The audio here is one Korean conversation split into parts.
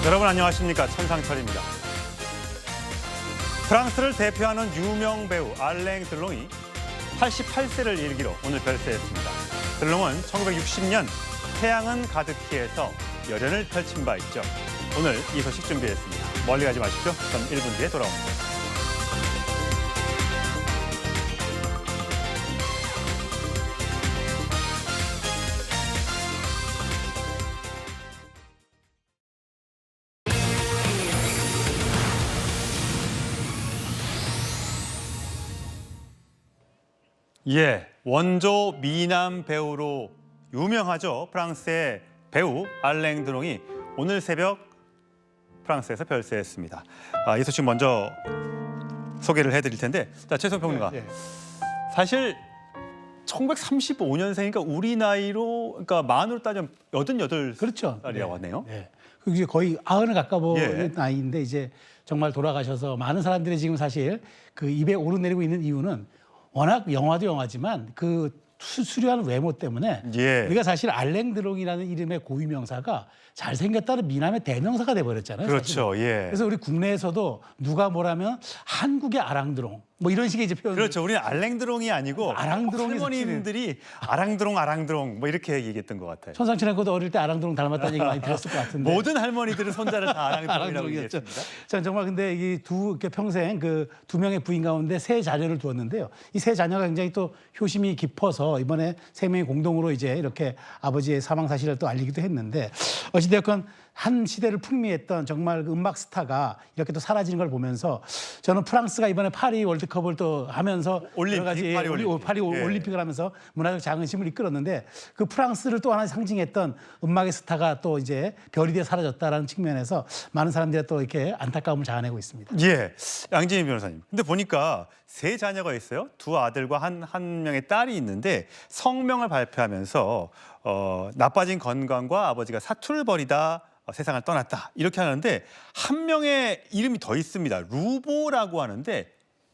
여러분 안녕하십니까, 천상철입니다. 프랑스를 대표하는 유명 배우 알랭 드롱이 88세를 일기로 오늘 별세했습니다. 드롱은 1960년 태양은 가득히에서 열연을 펼친 바 있죠. 오늘 이 소식 준비했습니다. 멀리 가지 마십시오. 전 1분 뒤에 돌아옵니다. 예, 원조 미남 배우로 유명하죠. 프랑스의 배우 알랭 드롱이 오늘 새벽 프랑스에서 별세했습니다. 이 소식 먼저 소개를 해드릴 텐데, 자, 최성 평론가. 사실 1935년생이니까 우리 나이로, 그러니까 만으로 따지면 88살이라고 그렇죠. 하네요. 네. 이제 거의 90을 가까운 예. 나이인데 이제 정말 돌아가셔서 많은 사람들이 지금 사실 그 입에 오르내리고 있는 이유는 워낙 영화도 영화지만 그 수려한 외모 때문에 예. 우리가 사실 알랭 드롱이라는 이름의 고유명사가 잘생겼다는 미남의 대명사가 돼버렸잖아요. 그렇죠. 사실은. 예. 그래서 우리 국내에서도 누가 뭐라면 한국의 아랑드롱 뭐 이런 식의 이제 표현. 그렇죠. 우리는 알랭 드롱이 아니고 아랑드롱에서 할머님들이 아랑드롱 뭐 이렇게 얘기했던 것 같아요. 천상천하고도 어릴 때 아랑드롱 닮았다는 얘기 많이 들었을 것 같은데. 모든 할머니들은 손자를 다 아랑드롱이라고 아랑드롱이었죠. 얘기했습니다. 전 정말 근데 이 평생 그 두 명의 부인 가운데 세 자녀를 두었는데요. 이 세 자녀가 굉장히 또 효심이 깊어서 이번에 세 명이 공동으로 이제 이렇게 아버지의 사망 사실을 또 알리기도 했는데, 어찌됐건 한 시대를 풍미했던 정말 그 음악 스타가 이렇게 또 사라지는 걸 보면서 저는 프랑스가 이번에 파리 월드컵을 또 하면서 올림픽, 여러 가지 파리 올림픽. 올림픽을 하면서 문화적 자긍심을 이끌었는데, 그 프랑스를 또 하나 상징했던 음악의 스타가 또 이제 별이 되어 사라졌다라는 측면에서 많은 사람들이 또 이렇게 안타까움을 자아내고 있습니다. 예, 양진희 변호사님. 근데 보니까 세 자녀가 있어요. 두 아들과 한 명의 딸이 있는데 성명을 발표하면서 나빠진 건강과 아버지가 사투를 벌이다 세상을 떠났다 이렇게 하는데, 한 명의 이름이 더 있습니다. 루보라고 하는데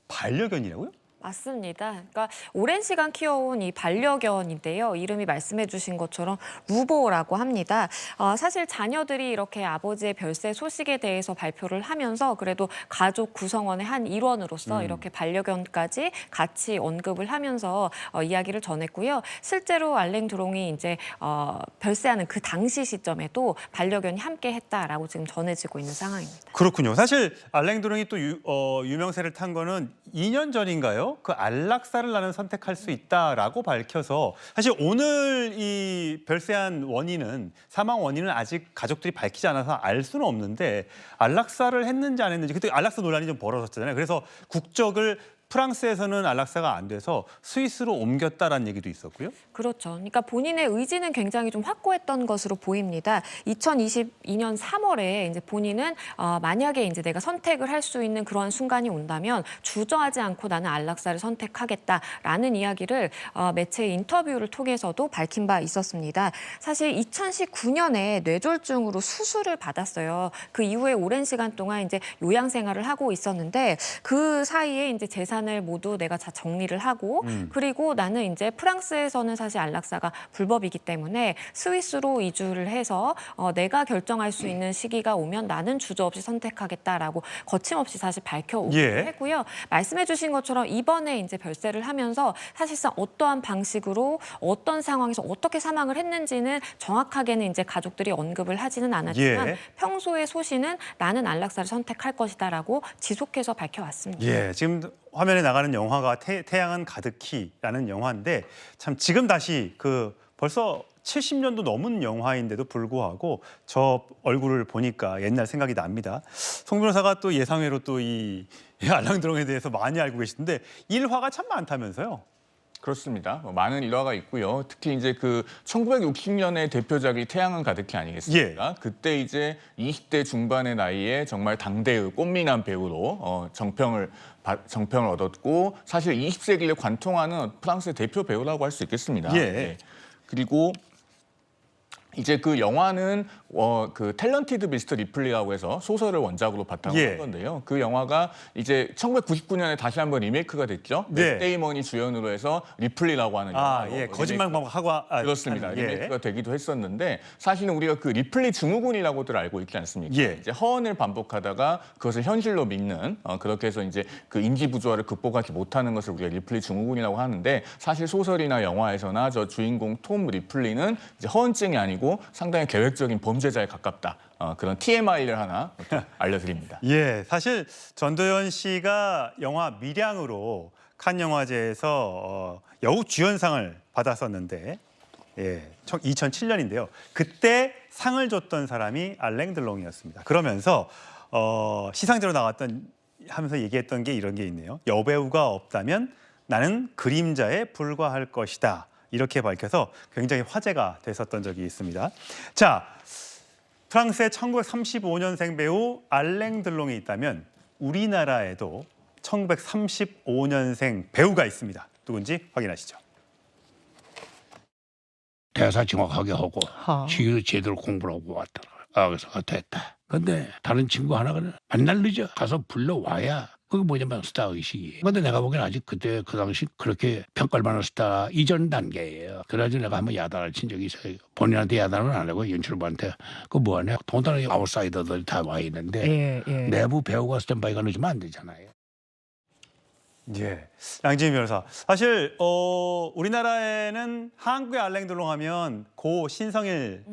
반려견이라고요? 맞습니다. 그러니까 오랜 시간 키워온 이 반려견인데요. 이름이 말씀해 주신 것처럼 루보라고 합니다. 사실 자녀들이 이렇게 아버지의 별세 소식에 대해서 발표를 하면서 그래도 가족 구성원의 한 일원으로서 이렇게 반려견까지 같이 언급을 하면서 이야기를 전했고요. 실제로 알랭 드롱이 이제 별세하는 그 당시 시점에도 반려견이 함께 했다라고 지금 전해지고 있는 상황입니다. 그렇군요. 사실 알랭 드롱이 또 유명세를 탄 거는 2년 전인가요? 그 안락사를 나는 선택할 수 있다라고 밝혀서, 사실 오늘 이 별세한 원인은, 사망 원인은 아직 가족들이 밝히지 않아서 알 수는 없는데, 안락사를 했는지 안 했는지, 그때 안락사 논란이 좀 벌어졌잖아요. 그래서 국적을 프랑스에서는 안락사가 안 돼서 스위스로 옮겼다라는 얘기도 있었고요. 그렇죠. 그러니까 본인의 의지는 굉장히 좀 확고했던 것으로 보입니다. 2022년 3월에 이제 본인은 만약에 이제 내가 선택을 할 수 있는 그런 순간이 온다면 주저하지 않고 나는 안락사를 선택하겠다라는 이야기를 매체 인터뷰를 통해서도 밝힌 바 있었습니다. 사실 2019년에 뇌졸중으로 수술을 받았어요. 그 이후에 오랜 시간 동안 이제 요양 생활을 하고 있었는데, 그 사이에 이제 재산을 모두 내가 다 정리를 하고 그리고 나는 이제 프랑스에서는 사실 안락사가 불법이기 때문에 스위스로 이주를 해서 내가 결정할 수 있는 시기가 오면 나는 주저없이 선택하겠다라고 거침없이 사실 밝혀오기도 했고요. 말씀해 주신 것처럼 이번에 이제 별세를 하면서 사실상 어떠한 방식으로 어떤 상황에서 어떻게 사망을 했는지는 정확하게는 이제 가족들이 언급을 하지는 않았지만 평소의 소신은 나는 안락사를 선택할 것이다라고 지속해서 밝혀왔습니다. 예, 지금 화면에 나가는 영화가 태양은 가득히라는 영화인데, 참 지금 다시 벌써 70년도 넘은 영화인데도 불구하고 저 얼굴을 보니까 옛날 생각이 납니다. 송 변호사가 또 예상외로 또 이 알랭 드롱에 대해서 많이 알고 계시는데 일화가 참 많다면서요? 그렇습니다. 많은 일화가 있고요. 특히 이제 그 1960년의 대표작이 태양은 가득히 아니겠습니까? 그때 이제 20대 중반의 나이에 정말 당대의 꽃미남 배우로 정평을 얻었고, 사실 20세기를 관통하는 프랑스의 대표 배우라고 할 수 있겠습니다. 그리고 이제 그 영화는 그 탤런티드 미스터 리플리라고 해서 소설을 원작으로 바탕으로 한 건데요. 그 영화가 이제 1999년에 다시 한번 리메이크가 됐죠. 맷 데이먼이 주연으로 해서 리플리라고 하는 영화로 거짓말 하고 그렇습니다. 리메이크가 되기도 했었는데 사실은 우리가 그 리플리 증후군이라고들 알고 있지 않습니까? 이제 허언을 반복하다가 그것을 현실로 믿는 그렇게 해서 이제 그 인지 부조화를 극복하지 못하는 것을 우리가 리플리 증후군이라고 하는데 사실 소설이나 영화에서나 저 주인공 톰 리플리는 이제 허언증이 아니고 상당히 계획적인 범죄자에 가깝다. 그런 TMI를 하나 알려드립니다. 예, 사실 전도연 씨가 영화 밀양으로 칸 영화제에서 여우 주연상을 받았었는데 2007년인데요. 그때 상을 줬던 사람이 알랭 들롱이었습니다. 그러면서 시상제로 나왔던 하면서 얘기했던 게 이런 게 있네요. 여배우가 없다면 나는 그림자에 불과할 것이다. 이렇게 밝혀서 굉장히 화제가 됐었던 적이 있습니다. 자, 프랑스의 1935년생 배우 알랭 들롱이 있다면 우리나라에도 1935년생 배우가 있습니다. 누군지 확인하시죠. 대사 정확하게 하고 시기도 제대로 공부를 하고 왔더라. 그래서 됐다. 근데 다른 친구 하나가 맨날 늦어. 가서 불러와야 그게 뭐냐면 스타 의식이. 근데 내가 보기엔 아직 그때 그 당시 그렇게 평가할 만한 스타 이전 단계예요. 그래가지고 내가 한번 야단을 친 적이 있어요. 본인한테 야단은 안 하고 연출부한테 그거 뭐하냐. 더군다나 아웃사이더들이 다 와 있는데 내부 배우가 스탠바이가 늦으면 안 되잖아요. 예, 양지민 변호사. 사실 우리나라에는 한국의 알랭 들롱 하면 고 신성일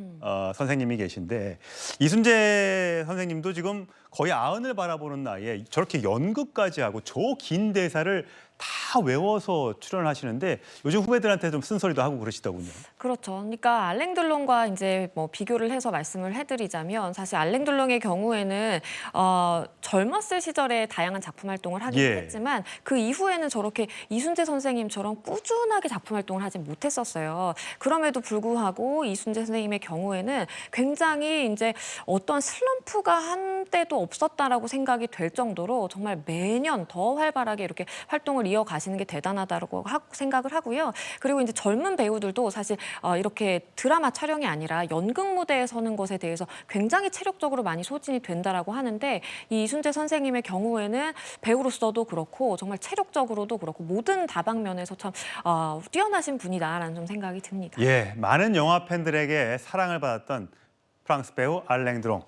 선생님이 계신데 이순재 선생님도 지금 거의 90을 바라보는 나이에 저렇게 연극까지 하고 저 긴 대사를 다 외워서 출연하시는데 요즘 후배들한테 좀 쓴소리도 하고 그러시더군요. 그렇죠. 그러니까 알랭 들롱과 이제 뭐 비교를 해서 말씀을 해드리자면 사실 알랭 들롱의 경우에는 젊었을 시절에 다양한 작품 활동을 하긴 했지만 그 이후에는 저렇게 이순재 선생님처럼 꾸준하게 작품 활동을 하지 못했었어요. 그럼에도 불구하고 이순재 선생님의 경우에는 굉장히 이제 어떤 슬럼프가 한때도 없었다라고 생각이 될 정도로 정말 매년 더 활발하게 이렇게 활동을 이어가시는 게 대단하다고 생각을 하고요. 그리고 이제 젊은 배우들도 사실 이렇게 드라마 촬영이 아니라 연극 무대에 서는 것에 대해서 굉장히 체력적으로 많이 소진이 된다라고 하는데 이 이순재 선생님의 경우에는 배우로서도 그렇고 정말 체력적으로도 그렇고 모든 다방면에서 참 뛰어나신 분이다라는 좀 생각이 듭니다. 예, 많은 영화 팬들에게 사랑을 받았던 프랑스 배우 알랭 드롱.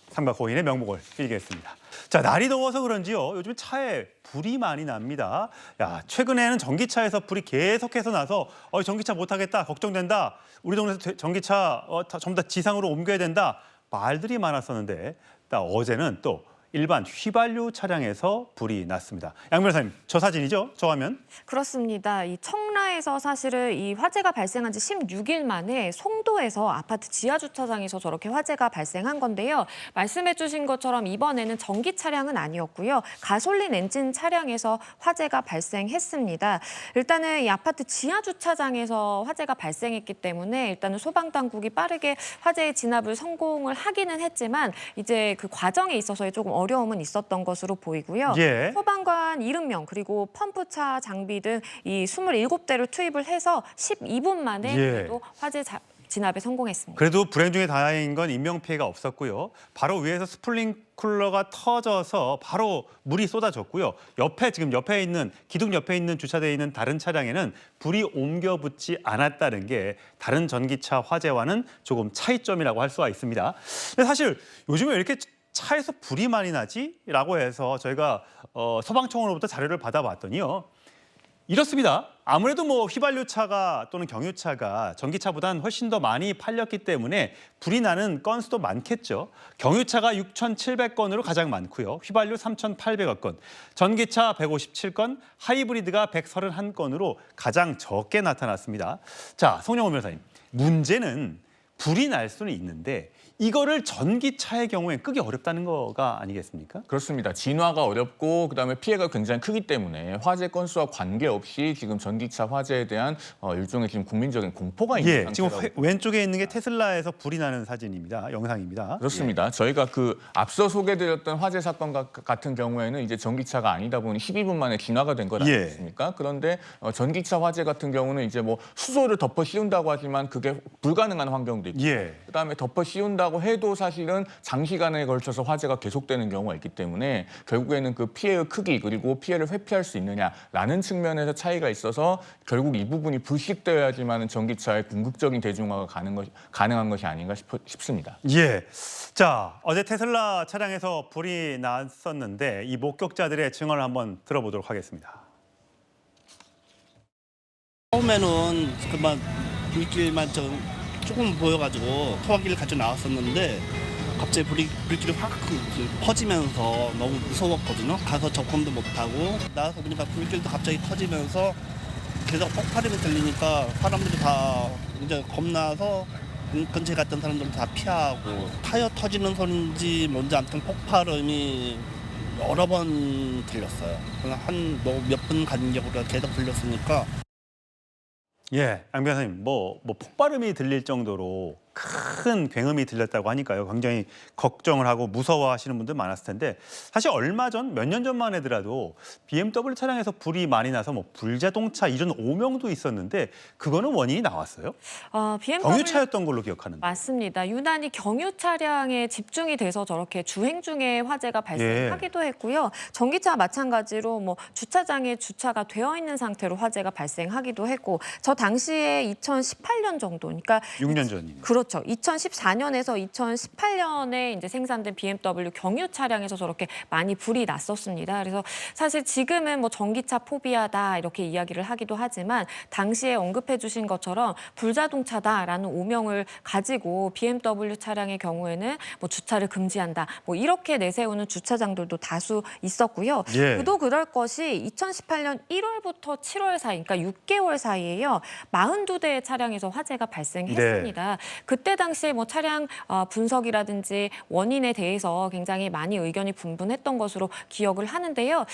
삼가 고인의 명복을 빌겠습니다. 자, 날이 더워서 그런지요. 요즘 차에 불이 많이 납니다. 야, 최근에는 전기차에서 불이 계속해서 나서 전기차 못 타겠다, 걱정된다. 우리 동네에서 전기차 전부 다 지상으로 옮겨야 된다. 말들이 많았었는데 어제는 또 일반 휘발유 차량에서 불이 났습니다. 양 변호사님, 저 사진이죠? 저 화면? 그렇습니다. 이 청라에서 사실은 이 화재가 발생한 지 16일 만에 송도에서 아파트 지하 주차장에서 저렇게 화재가 발생한 건데요. 말씀해 주신 것처럼 이번에는 전기 차량은 아니었고요. 가솔린 엔진 차량에서 화재가 발생했습니다. 일단은 이 아파트 지하 주차장에서 화재가 발생했기 때문에 일단은 소방 당국이 빠르게 화재의 진압을 성공을 하기는 했지만 이제 그 과정에 있어서의 조금 어려움은 있었던 것으로 보이고요. 소방관 70명 그리고 펌프차 장비 등 이 27대를 투입을 해서 12분 만에 그래도 화재 진압에 성공했습니다. 그래도 불행 중에 다행인 건 인명피해가 없었고요. 바로 위에서 스프링클러가 터져서 바로 물이 쏟아졌고요. 지금 옆에 있는 기둥 옆에 있는 주차되어 있는 다른 차량에는 불이 옮겨 붙지 않았다는 게 다른 전기차 화재와는 조금 차이점이라고 할 수가 있습니다. 근데 사실 요즘에 왜 이렇게 차에서 불이 많이 나지? 라고 해서 저희가 소방청으로부터 자료를 받아봤더니요. 이렇습니다. 아무래도 휘발유차가 또는 경유차가 전기차보다는 훨씬 더 많이 팔렸기 때문에 불이 나는 건수도 많겠죠. 경유차가 6,700건으로 가장 많고요. 휘발유 3,800여 건, 전기차 157건, 하이브리드가 131건으로 가장 적게 나타났습니다. 자, 송영호 변호사님, 문제는 불이 날 수는 있는데 이거를 전기차의 경우에 끄기 어렵다는 거가 아니겠습니까? 그렇습니다. 진화가 어렵고 그다음에 피해가 굉장히 크기 때문에 화재 건수와 관계없이 지금 전기차 화재에 대한 일종의 지금 국민적인 공포가 있는 예, 지금 상태라고 왼쪽에 있는 게 테슬라에서 불이 나는 사진입니다. 영상입니다. 그렇습니다. 저희가 그 앞서 소개드렸던 화재 사건 같은 경우에는 이제 전기차가 아니다 보니 12분 만에 진화가 된 것 예. 아니겠습니까? 그런데 전기차 화재 같은 경우는 이제 뭐 수소를 덮어 씌운다고 하지만 그게 불가능한 환경도 있고 예. 그다음에 덮어 씌운다고 해도 사실은 장시간에 걸쳐서 화재가 계속되는 경우가 있기 때문에 결국에는 그 피해의 크기 그리고 피해를 회피할 수 있느냐라는 측면에서 차이가 있어서 결국 이 부분이 불식되어야지만 전기차의 궁극적인 대중화가 가능한 것이 아닌가 싶습니다. 예. 자, 어제 테슬라 차량에서 불이 났었는데 이 목격자들의 증언을 한번 들어보도록 하겠습니다. 처음에는 그만 불길만 조금 보여가지고 소화기를 가지고 나왔었는데 갑자기 불길이 확 퍼지면서 너무 무서웠거든요. 가서 접근도 못하고 나와서 보니까 불길도 갑자기 퍼지면서 계속 폭발음이 들리니까 사람들이 다 이제 겁나서 근처에 갔던 사람들은 다 피하고 타이어 터지는 소리인지 뭔지 아무튼 폭발음이 여러 번 들렸어요. 한 몇 분 간격으로 계속 들렸으니까. 예, 양 변호사님, 뭐 폭발음이 들릴 정도로 큰 굉음이 들렸다고 하니까요. 굉장히 걱정을 하고 무서워하시는 분들 많았을 텐데 사실 얼마 전, 몇 년 전만 해더라도 BMW 차량에서 불이 많이 나서 뭐 불자동차 이런 오명도 있었는데 그거는 원인이 나왔어요? BMW 경유차였던 걸로 기억하는데. 맞습니다. 유난히 경유 차량에 집중이 돼서 저렇게 주행 중에 화재가 발생하기도 했고요. 전기차 마찬가지로 뭐 주차장에 주차가 되어 있는 상태로 화재가 발생하기도 했고 저 당시에 2018년 정도, 그러니까 6년 전이네요. 그렇죠. 2014년에서 2018년에 이제 생산된 BMW 경유 차량에서 저렇게 많이 불이 났었습니다. 그래서 사실 지금은 뭐 전기차 포비아다 이렇게 이야기를 하기도 하지만 당시에 언급해 주신 것처럼 불자동차다라는 오명을 가지고 BMW 차량의 경우에는 뭐 주차를 금지한다. 뭐 이렇게 내세우는 주차장들도 다수 있었고요. 예. 그도 그럴 것이 2018년 1월부터 7월 사이, 그러니까 6개월 사이에요. 42대의 차량에서 화재가 발생했습니다. 그때 당시에 뭐 차량 분석이라든지 원인에 대해서 굉장히 많이 의견이 분분했던 것으로 기억을 하는데요.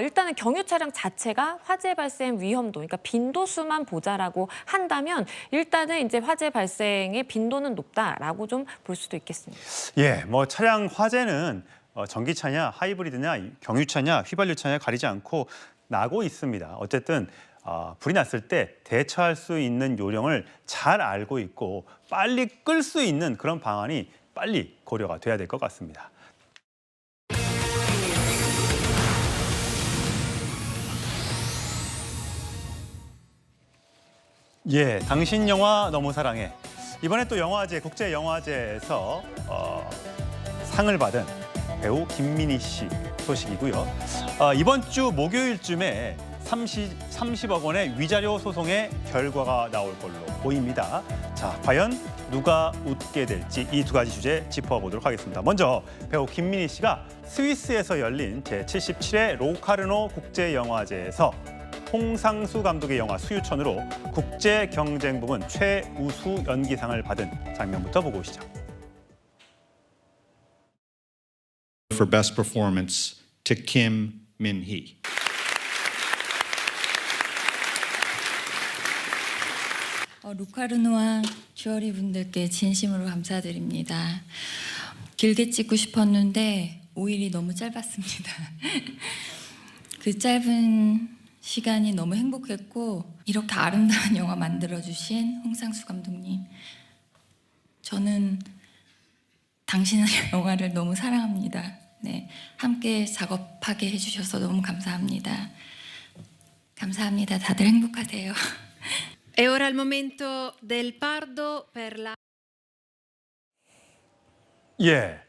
일단은 경유 차량 자체가 화재 발생 위험도, 그러니까 빈도수만 보자라고 한다면 일단은 이제 화재 발생의 빈도는 높다라고 좀 볼 수도 있겠습니다. 예, 뭐 차량 화재는 전기차냐 하이브리드냐 경유차냐 휘발유차냐 가리지 않고 나고 있습니다. 어쨌든 불이 났을 때 대처할 수 있는 요령을 잘 알고 있고 빨리 끌 수 있는 그런 방안이 빨리 고려가 돼야 될 것 같습니다. 예, 당신 영화 너무 사랑해. 이번에 또 영화제, 국제영화제에서 상을 받은 배우 김민희 씨 소식이고요. 이번 주 목요일쯤에 30억 원의 위자료 소송의 결과가 나올 걸로 보입니다. 자, 과연 누가 웃게 될지 이 두 가지 주제 짚어보도록 하겠습니다. 먼저 배우 김민희 씨가 스위스에서 열린 제77회 로카르노 국제영화제에서 홍상수 감독의 영화 수유천으로 국제경쟁부문 최우수 연기상을 받은 장면부터 보고 오시죠. For best performance to Kim Min-hee. 로카르노와 주어리 분들께 진심으로 감사드립니다. 길게 찍고 싶었는데 5일이 너무 짧았습니다. 그 짧은 시간이 너무 행복했고 이렇게 아름다운 영화 만들어주신 홍상수 감독님, 저는 당신의 영화를 너무 사랑합니다. 네, 함께 작업하게 해주셔서 너무 감사합니다. 감사합니다. 다들 행복하세요. E ora il momento del pardo per la... 예,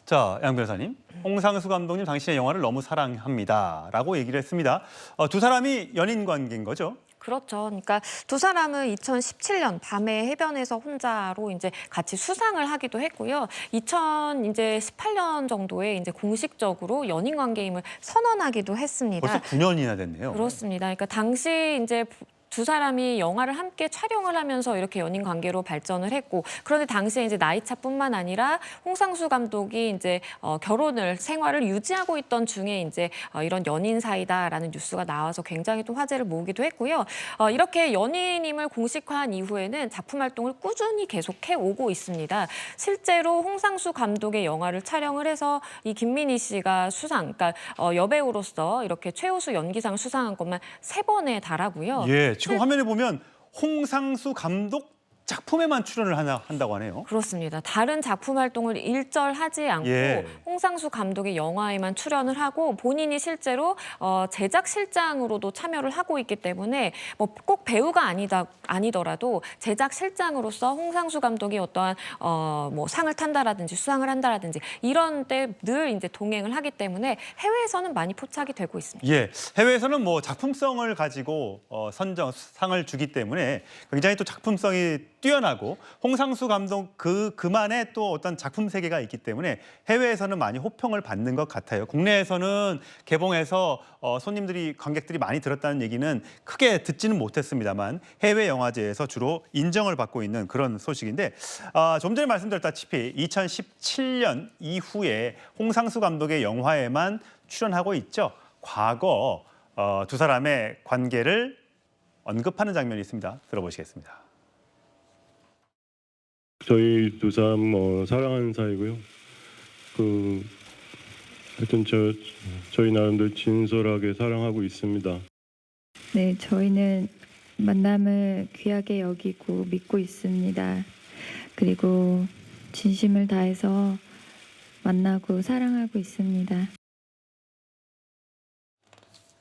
자, 양 변호사님, 홍상수 감독님 당신의 영화를 너무 사랑합니다라고 얘기를 했습니다. 두 사람이 연인 관계인 거죠? 그렇죠. 그러니까 두 사람은 2017년 밤에 해변에서 혼자로 이제 같이 수상을 하기도 했고요. 2018년 정도에 이제 공식적으로 연인 관계임을 선언하기도 했습니다. 벌써 9년이나 됐네요. 그렇습니다. 그러니까 당시 이제 두 사람이 영화를 함께 촬영을 하면서 이렇게 연인 관계로 발전을 했고 그런데 당시에 이제 나이차뿐만 아니라 홍상수 감독이 이제 결혼을 생활을 유지하고 있던 중에 이제 이런 연인 사이다라는 뉴스가 나와서 굉장히 또 화제를 모으기도 했고요. 이렇게 연인임을 공식화한 이후에는 작품 활동을 꾸준히 계속해 오고 있습니다. 실제로 홍상수 감독의 영화를 촬영을 해서 이 김민희 씨가 수상, 그러니까 여배우로서 이렇게 최우수 연기상 수상한 것만 3번에 달하고요. 예, 지금 화면에 보면 홍상수 감독 작품에만 출연을 한다고 하네요. 그렇습니다. 다른 작품 활동을 일절하지 않고 예. 홍상수 감독의 영화에만 출연을 하고 본인이 실제로 제작 실장으로도 참여를 하고 있기 때문에 뭐 꼭 배우가 아니더라도 제작 실장으로서 홍상수 감독이 어떠한 뭐 상을 탄다라든지 수상을 한다라든지 이런 때 늘 이제 동행을 하기 때문에 해외에서는 많이 포착이 되고 있습니다. 예, 해외에서는 뭐 작품성을 가지고 상을 주기 때문에 굉장히 또 작품성이 뛰어나고 홍상수 감독 그만의 또 어떤 작품 세계가 있기 때문에 해외에서는 많이 호평을 받는 것 같아요. 국내에서는 개봉해서 관객들이 많이 들었다는 얘기는 크게 듣지는 못했습니다만 해외 영화제에서 주로 인정을 받고 있는 그런 소식인데 좀 전에 말씀드렸다시피 2017년 이후에 홍상수 감독의 영화에만 출연하고 있죠. 과거 두 사람의 관계를 언급하는 장면이 있습니다. 들어보시겠습니다. 저희 두 사람 사랑하는 사이고요. 하여튼 저희 나름대로 진솔하게 사랑하고 있습니다. 네, 저희는 만남을 귀하게 여기고 믿고 있습니다. 그리고 진심을 다해서 만나고 사랑하고 있습니다.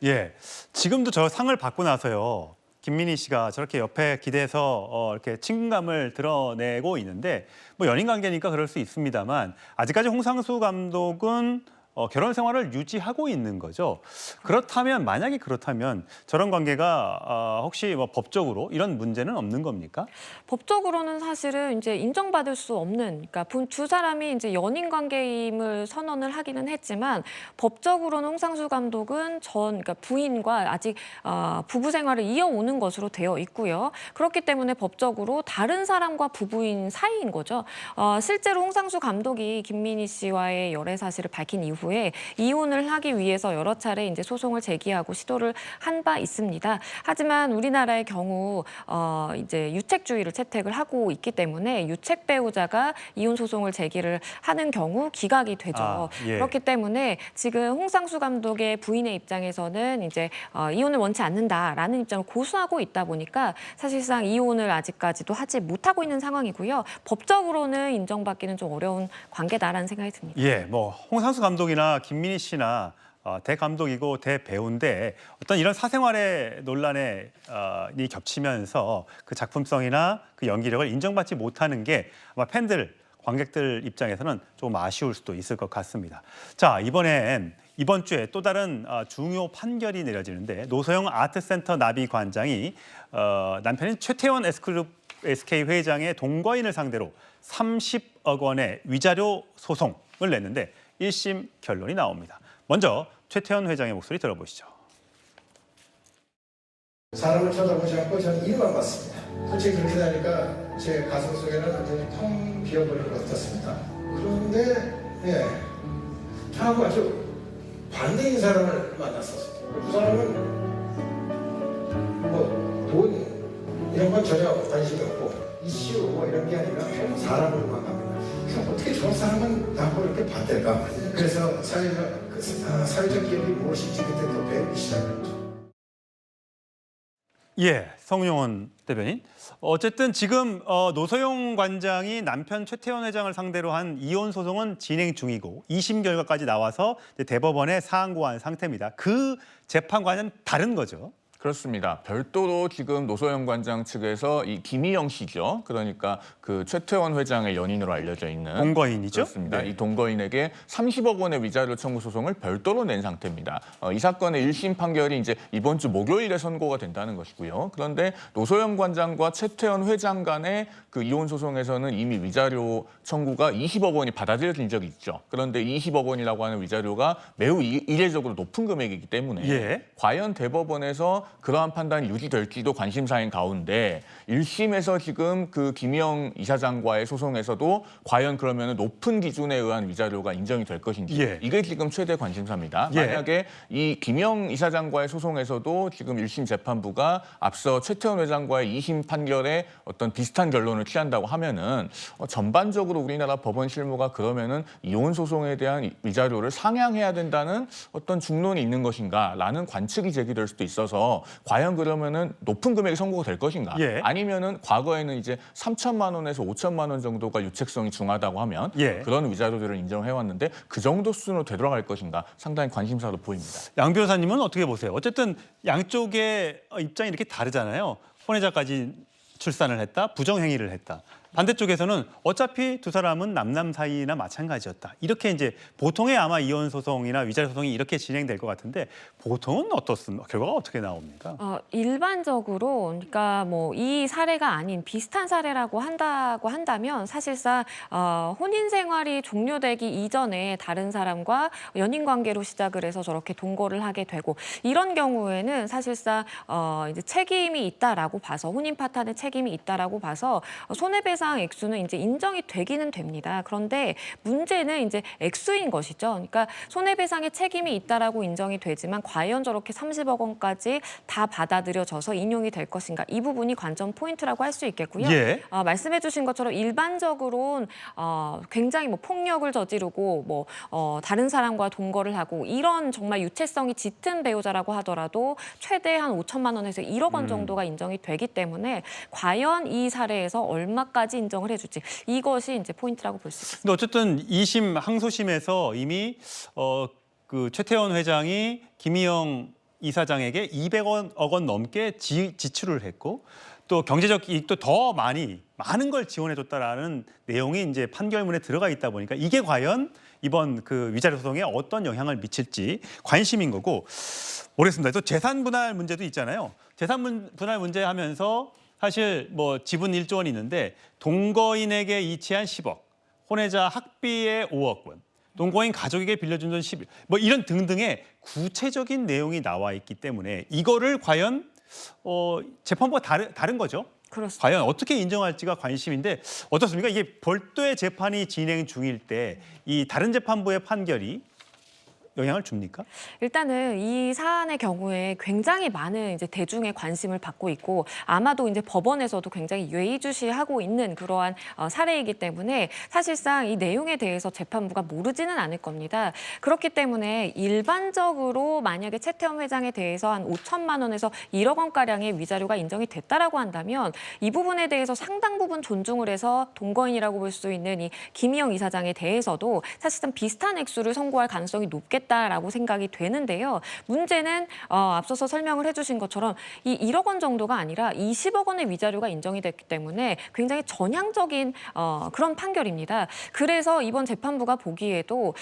예, 지금도 저 상을 받고 나서요. 김민희 씨가 저렇게 옆에 기대서 이렇게 친근감을 드러내고 있는데 뭐 연인 관계니까 그럴 수 있습니다만 아직까지 홍상수 감독은 결혼 생활을 유지하고 있는 거죠. 그렇다면 만약에 그렇다면 저런 관계가 혹시 뭐 법적으로 이런 문제는 없는 겁니까? 법적으로는 사실은 이제 인정받을 수 없는, 그러니까 두 사람이 이제 연인 관계임을 선언을 하기는 했지만 법적으로는 홍상수 감독은 그러니까 부인과 아직 부부 생활을 이어오는 것으로 되어 있고요. 그렇기 때문에 법적으로 다른 사람과 부부인 사이인 거죠. 실제로 홍상수 감독이 김민희 씨와의 열애 사실을 밝힌 이후에 이혼을 하기 위해서 여러 차례 이제 소송을 제기하고 시도를 한 바 있습니다. 하지만 우리나라의 경우 이제 유책주의를 채택을 하고 있기 때문에 유책 배우자가 이혼 소송을 제기를 하는 경우 기각이 되죠. 예. 그렇기 때문에 지금 홍상수 감독의 부인의 입장에서는 이제 이혼을 원치 않는다라는 입장을 고수하고 있다 보니까 사실상 이혼을 아직까지도 하지 못하고 있는 상황이고요. 법적으로는 인정받기는 좀 어려운 관계다라는 생각이 듭니다. 예, 뭐 홍상수 감독이나 김민희 씨나 대감독이고 대배우인데 어떤 이런 사생활의 논란에 이 겹치면서 그 작품성이나 그 연기력을 인정받지 못하는 게 아마 팬들, 관객들 입장에서는 좀 아쉬울 수도 있을 것 같습니다. 자, 이번 주에 또 다른 중요 판결이 내려지는데 노소영 아트센터 나비 관장이 남편인 최태원 S그룹 SK 회장의 동거인을 상대로 30억 원의 위자료 소송을 냈는데 1심 결론이 나옵니다. 먼저 최태원 회장의 목소리 들어보시죠. 사람을 쳐다보지 않고 저는 일만 봤습니다. 솔직히 그렇게 되니까 제 가슴 속에는 완전히 텅 비어버린 것 같았습니다. 그런데 저하고 아주 반대인 사람을 만났었어요. 그 사람은 뭐 돈 이런 건 전혀 관심이 없고 이슈 뭐 이런 게 아니라 그냥 사람으로만 갑니다. 어떻게 저 사람은 나하고 이렇게 반대일까? 그래서 사회적 기업이 무엇인지 그때 또 배우기 시작했죠. 예, 성용원 대변인. 어쨌든 지금 노소영 관장이 남편 최태원 회장을 상대로 한 이혼 소송은 진행 중이고 2심 결과까지 나와서 대법원에 사안 고한 상태입니다. 그 재판과는 다른 거죠. 그렇습니다. 별도로 지금 노소영 관장 측에서 이 김희영 씨죠. 그러니까 그 최태원 회장의 연인으로 알려져 있는 동거인이죠. 그렇습니다. 네. 이 동거인에게 30억 원의 위자료 청구 소송을 별도로 낸 상태입니다. 이 사건의 1심 판결이 이제 이번 주 목요일에 선고가 된다는 것이고요. 그런데 노소영 관장과 최태원 회장 간의 그 이혼 소송에서는 이미 위자료 청구가 20억 원이 받아들여진 적이 있죠. 그런데 20억 원이라고 하는 위자료가 매우 이례적으로 높은 금액이기 때문에 과연 대법원에서 그러한 판단이 유지될지도 관심사인 가운데 1심에서 지금 그 김희영 이사장과의 소송에서도 과연 그러면 높은 기준에 의한 위자료가 인정이 될 것인지 예. 이게 지금 최대 관심사입니다. 예. 만약에 이 김희영 이사장과의 소송에서도 지금 1심 재판부가 앞서 최태원 회장과의 2심 판결에 어떤 비슷한 결론을 취한다고 하면은 전반적으로 우리나라 법원 실무가 그러면은 이혼 소송에 대한 위자료를 상향해야 된다는 어떤 중론이 있는 것인가라는 관측이 제기될 수도 있어서 과연 그러면은 높은 금액이 선고가 될 것인가? 예. 아니면은 과거에는 이제 3천만 원에서 5천만 원 정도가 유책성이 중하다고 하면 예. 그런 위자료들을 인정해 왔는데 그 정도 수준으로 되돌아갈 것인가 상당히 관심사로 보입니다. 양 변호사님은 어떻게 보세요? 어쨌든 양쪽의 입장이 이렇게 다르잖아요. 혼외자까지 출산을 했다, 부정행위를 했다. 반대쪽에서는 어차피 두 사람은 남남 사이나 마찬가지였다. 이렇게 이제 보통의 아마 이혼 소송이나 위자료 소송이 이렇게 진행될 것 같은데 보통은 어떻습니까? 결과가 어떻게 나옵니까? 일반적으로 그러니까 뭐 이 사례가 아닌 비슷한 사례라고 한다면 사실상 혼인 생활이 종료되기 이전에 다른 사람과 연인 관계로 시작을 해서 저렇게 동거를 하게 되고 이런 경우에는 사실상 이제 책임이 있다라고 봐서 혼인 파탄의 책임이 있다라고 봐서 손해배상 액수는 이제 인정이 되기는 됩니다. 그런데 문제는 이제 액수인 것이죠. 그러니까 손해배상의 책임이 있다라고 인정이 되지만 과연 저렇게 30억 원까지 다 받아들여져서 인용이 될 것인가? 이 부분이 관전 포인트라고 할 수 있겠고요. 예. 말씀해주신 것처럼 일반적으로는 굉장히 뭐 폭력을 저지르고 뭐 다른 사람과 동거를 하고 이런 정말 유체성이 짙은 배우자라고 하더라도 최대 한 5천만 원에서 1억 원 정도가 인정이 되기 때문에 과연 이 사례에서 얼마까지 인정을 해줄지 이것이 이제 포인트라고 볼 수 있습니다. 근데 어쨌든 2심 항소심에서 이미 그 최태원 회장이 김희영 이사장에게 200억 원 넘게 지출을 했고 또 경제적 이익도 더 많은 걸 지원해줬다라는 내용이 이제 판결문에 들어가 있다 보니까 이게 과연 이번 그 위자료 소송에 어떤 영향을 미칠지 관심인 거고 모르겠습니다. 또 재산 분할 문제도 있잖아요. 재산 분할 문제 하면서 사실 뭐 지분 1조 원이 있는데 동거인에게 이체한 10억, 혼외자 학비에 5억 원, 동거인 가족에게 빌려준 돈 11억, 뭐 이런 등등의 구체적인 내용이 나와 있기 때문에 이거를 과연 재판부가 다른 거죠. 그렇습니다. 과연 어떻게 인정할지가 관심인데 어떻습니까? 이게 별도의 재판이 진행 중일 때 이 다른 재판부의 판결이 영향을 줍니까? 일단은 이 사안의 경우에 굉장히 많은 이제 대중의 관심을 받고 있고 아마도 이제 법원에서도 굉장히 예의주시하고 있는 그러한 사례이기 때문에 사실상 이 내용에 대해서 재판부가 모르지는 않을 겁니다. 그렇기 때문에 일반적으로 만약에 최태원 회장에 대해서 한 5천만 원에서 1억 원가량의 위자료가 인정이 됐다라고 한다면 이 부분에 대해서 상당 부분 존중을 해서 동거인이라고 볼 수 있는 이 김희영 이사장에 대해서도 사실상 비슷한 액수를 선고할 가능성이 높겠다라고 생각이 되는데요. 문제는 앞서서 설명을 해주신 것처럼 이 1억 원 정도가 아니라 20억 원의 위자료가 인정이 됐기 때문에 굉장히 전향적인 그런 판결입니다. 그래서 이번 재판부가 보기에도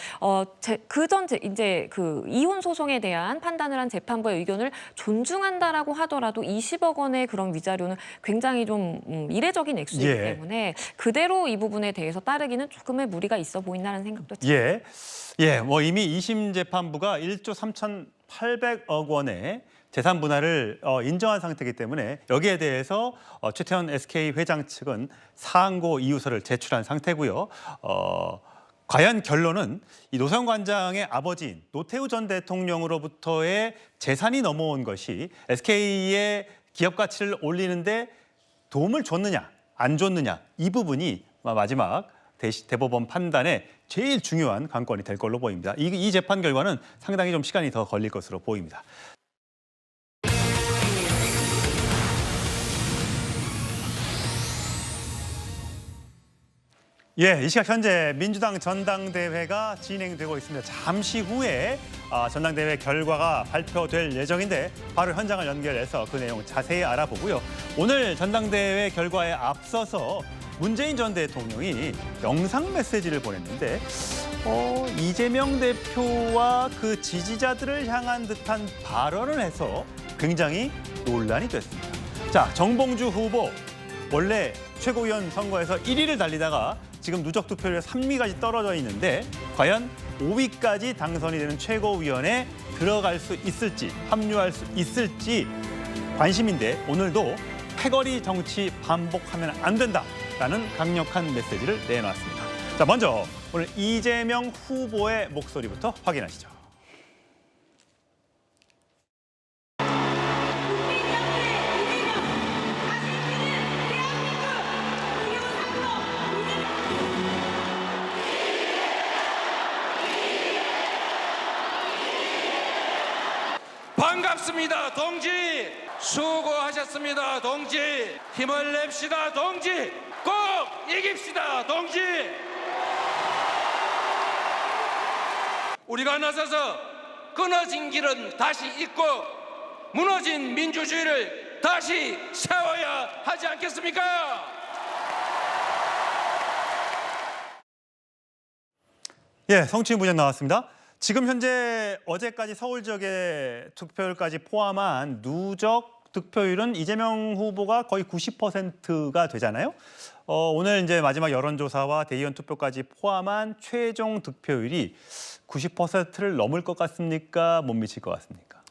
그전 이제 그 이혼 소송에 대한 판단을 한 재판부의 의견을 존중한다라고 하더라도 20억 원의 그런 위자료는 굉장히 좀 이례적인 액수이기 때문에 그대로 이 부분에 대해서 따르기는 조금의 무리가 있어 보인다는 생각도 듭니다. 뭐 이미 2심 재판부가 1조 3,800억 원의 재산 분할을 인정한 상태이기 때문에 여기에 대해서 최태원 SK 회장 측은 상고 이유서를 제출한 상태고요. 과연 결론은 이 노사연 관장의 아버지인 노태우 전 대통령으로부터의 재산이 넘어온 것이 SK의 기업 가치를 올리는데 도움을 줬느냐 안 줬느냐 이 부분이 마지막 대법원 판단에 제일 중요한 관건이 될 걸로 보입니다. 이 재판 결과는 상당히 좀 시간이 더 걸릴 것으로 보입니다. 이 시각 현재 민주당 전당대회가 진행되고 있습니다. 잠시 후에 전당대회 결과가 발표될 예정인데 바로 현장을 연결해서 그 내용 자세히 알아보고요. 오늘 전당대회 결과에 앞서서 문재인 전 대통령이 영상 메시지를 보냈는데 이재명 대표와 그 지지자들을 향한 듯한 발언을 해서 굉장히 논란이 됐습니다. 자, 정봉주 후보 원래 최고위원 선거에서 1위를 달리다가 지금 누적 득표율에 3위까지 떨어져 있는데 과연 5위까지 당선이 되는 최고위원에 들어갈 수 있을지 합류할 수 있을지 관심인데 오늘도 패거리 정치 반복하면 안 된다라는 강력한 메시지를 내놨습니다. 자, 먼저 오늘 이재명 후보의 목소리부터 확인하시죠. 반갑습니다, 동지. 수고하셨습니다, 동지. 힘을 냅시다, 동지. 꼭 이깁시다, 동지. 우리가 나서서 끊어진 길은 다시 잇고 무너진 민주주의를 다시 세워야 하지 않겠습니까? 예, 성취인 부장 나왔습니다. 지금 현재 어제까지 서울 지역의 투표율까지 포함한 누적 득표율은 이재명 후보가 거의 90%가 되잖아요. 오늘 이제 마지막 여론조사와 대의원 투표까지 포함한 최종 득표율이 90%를 넘을 것 같습니까? 못 미칠 것 같습니까?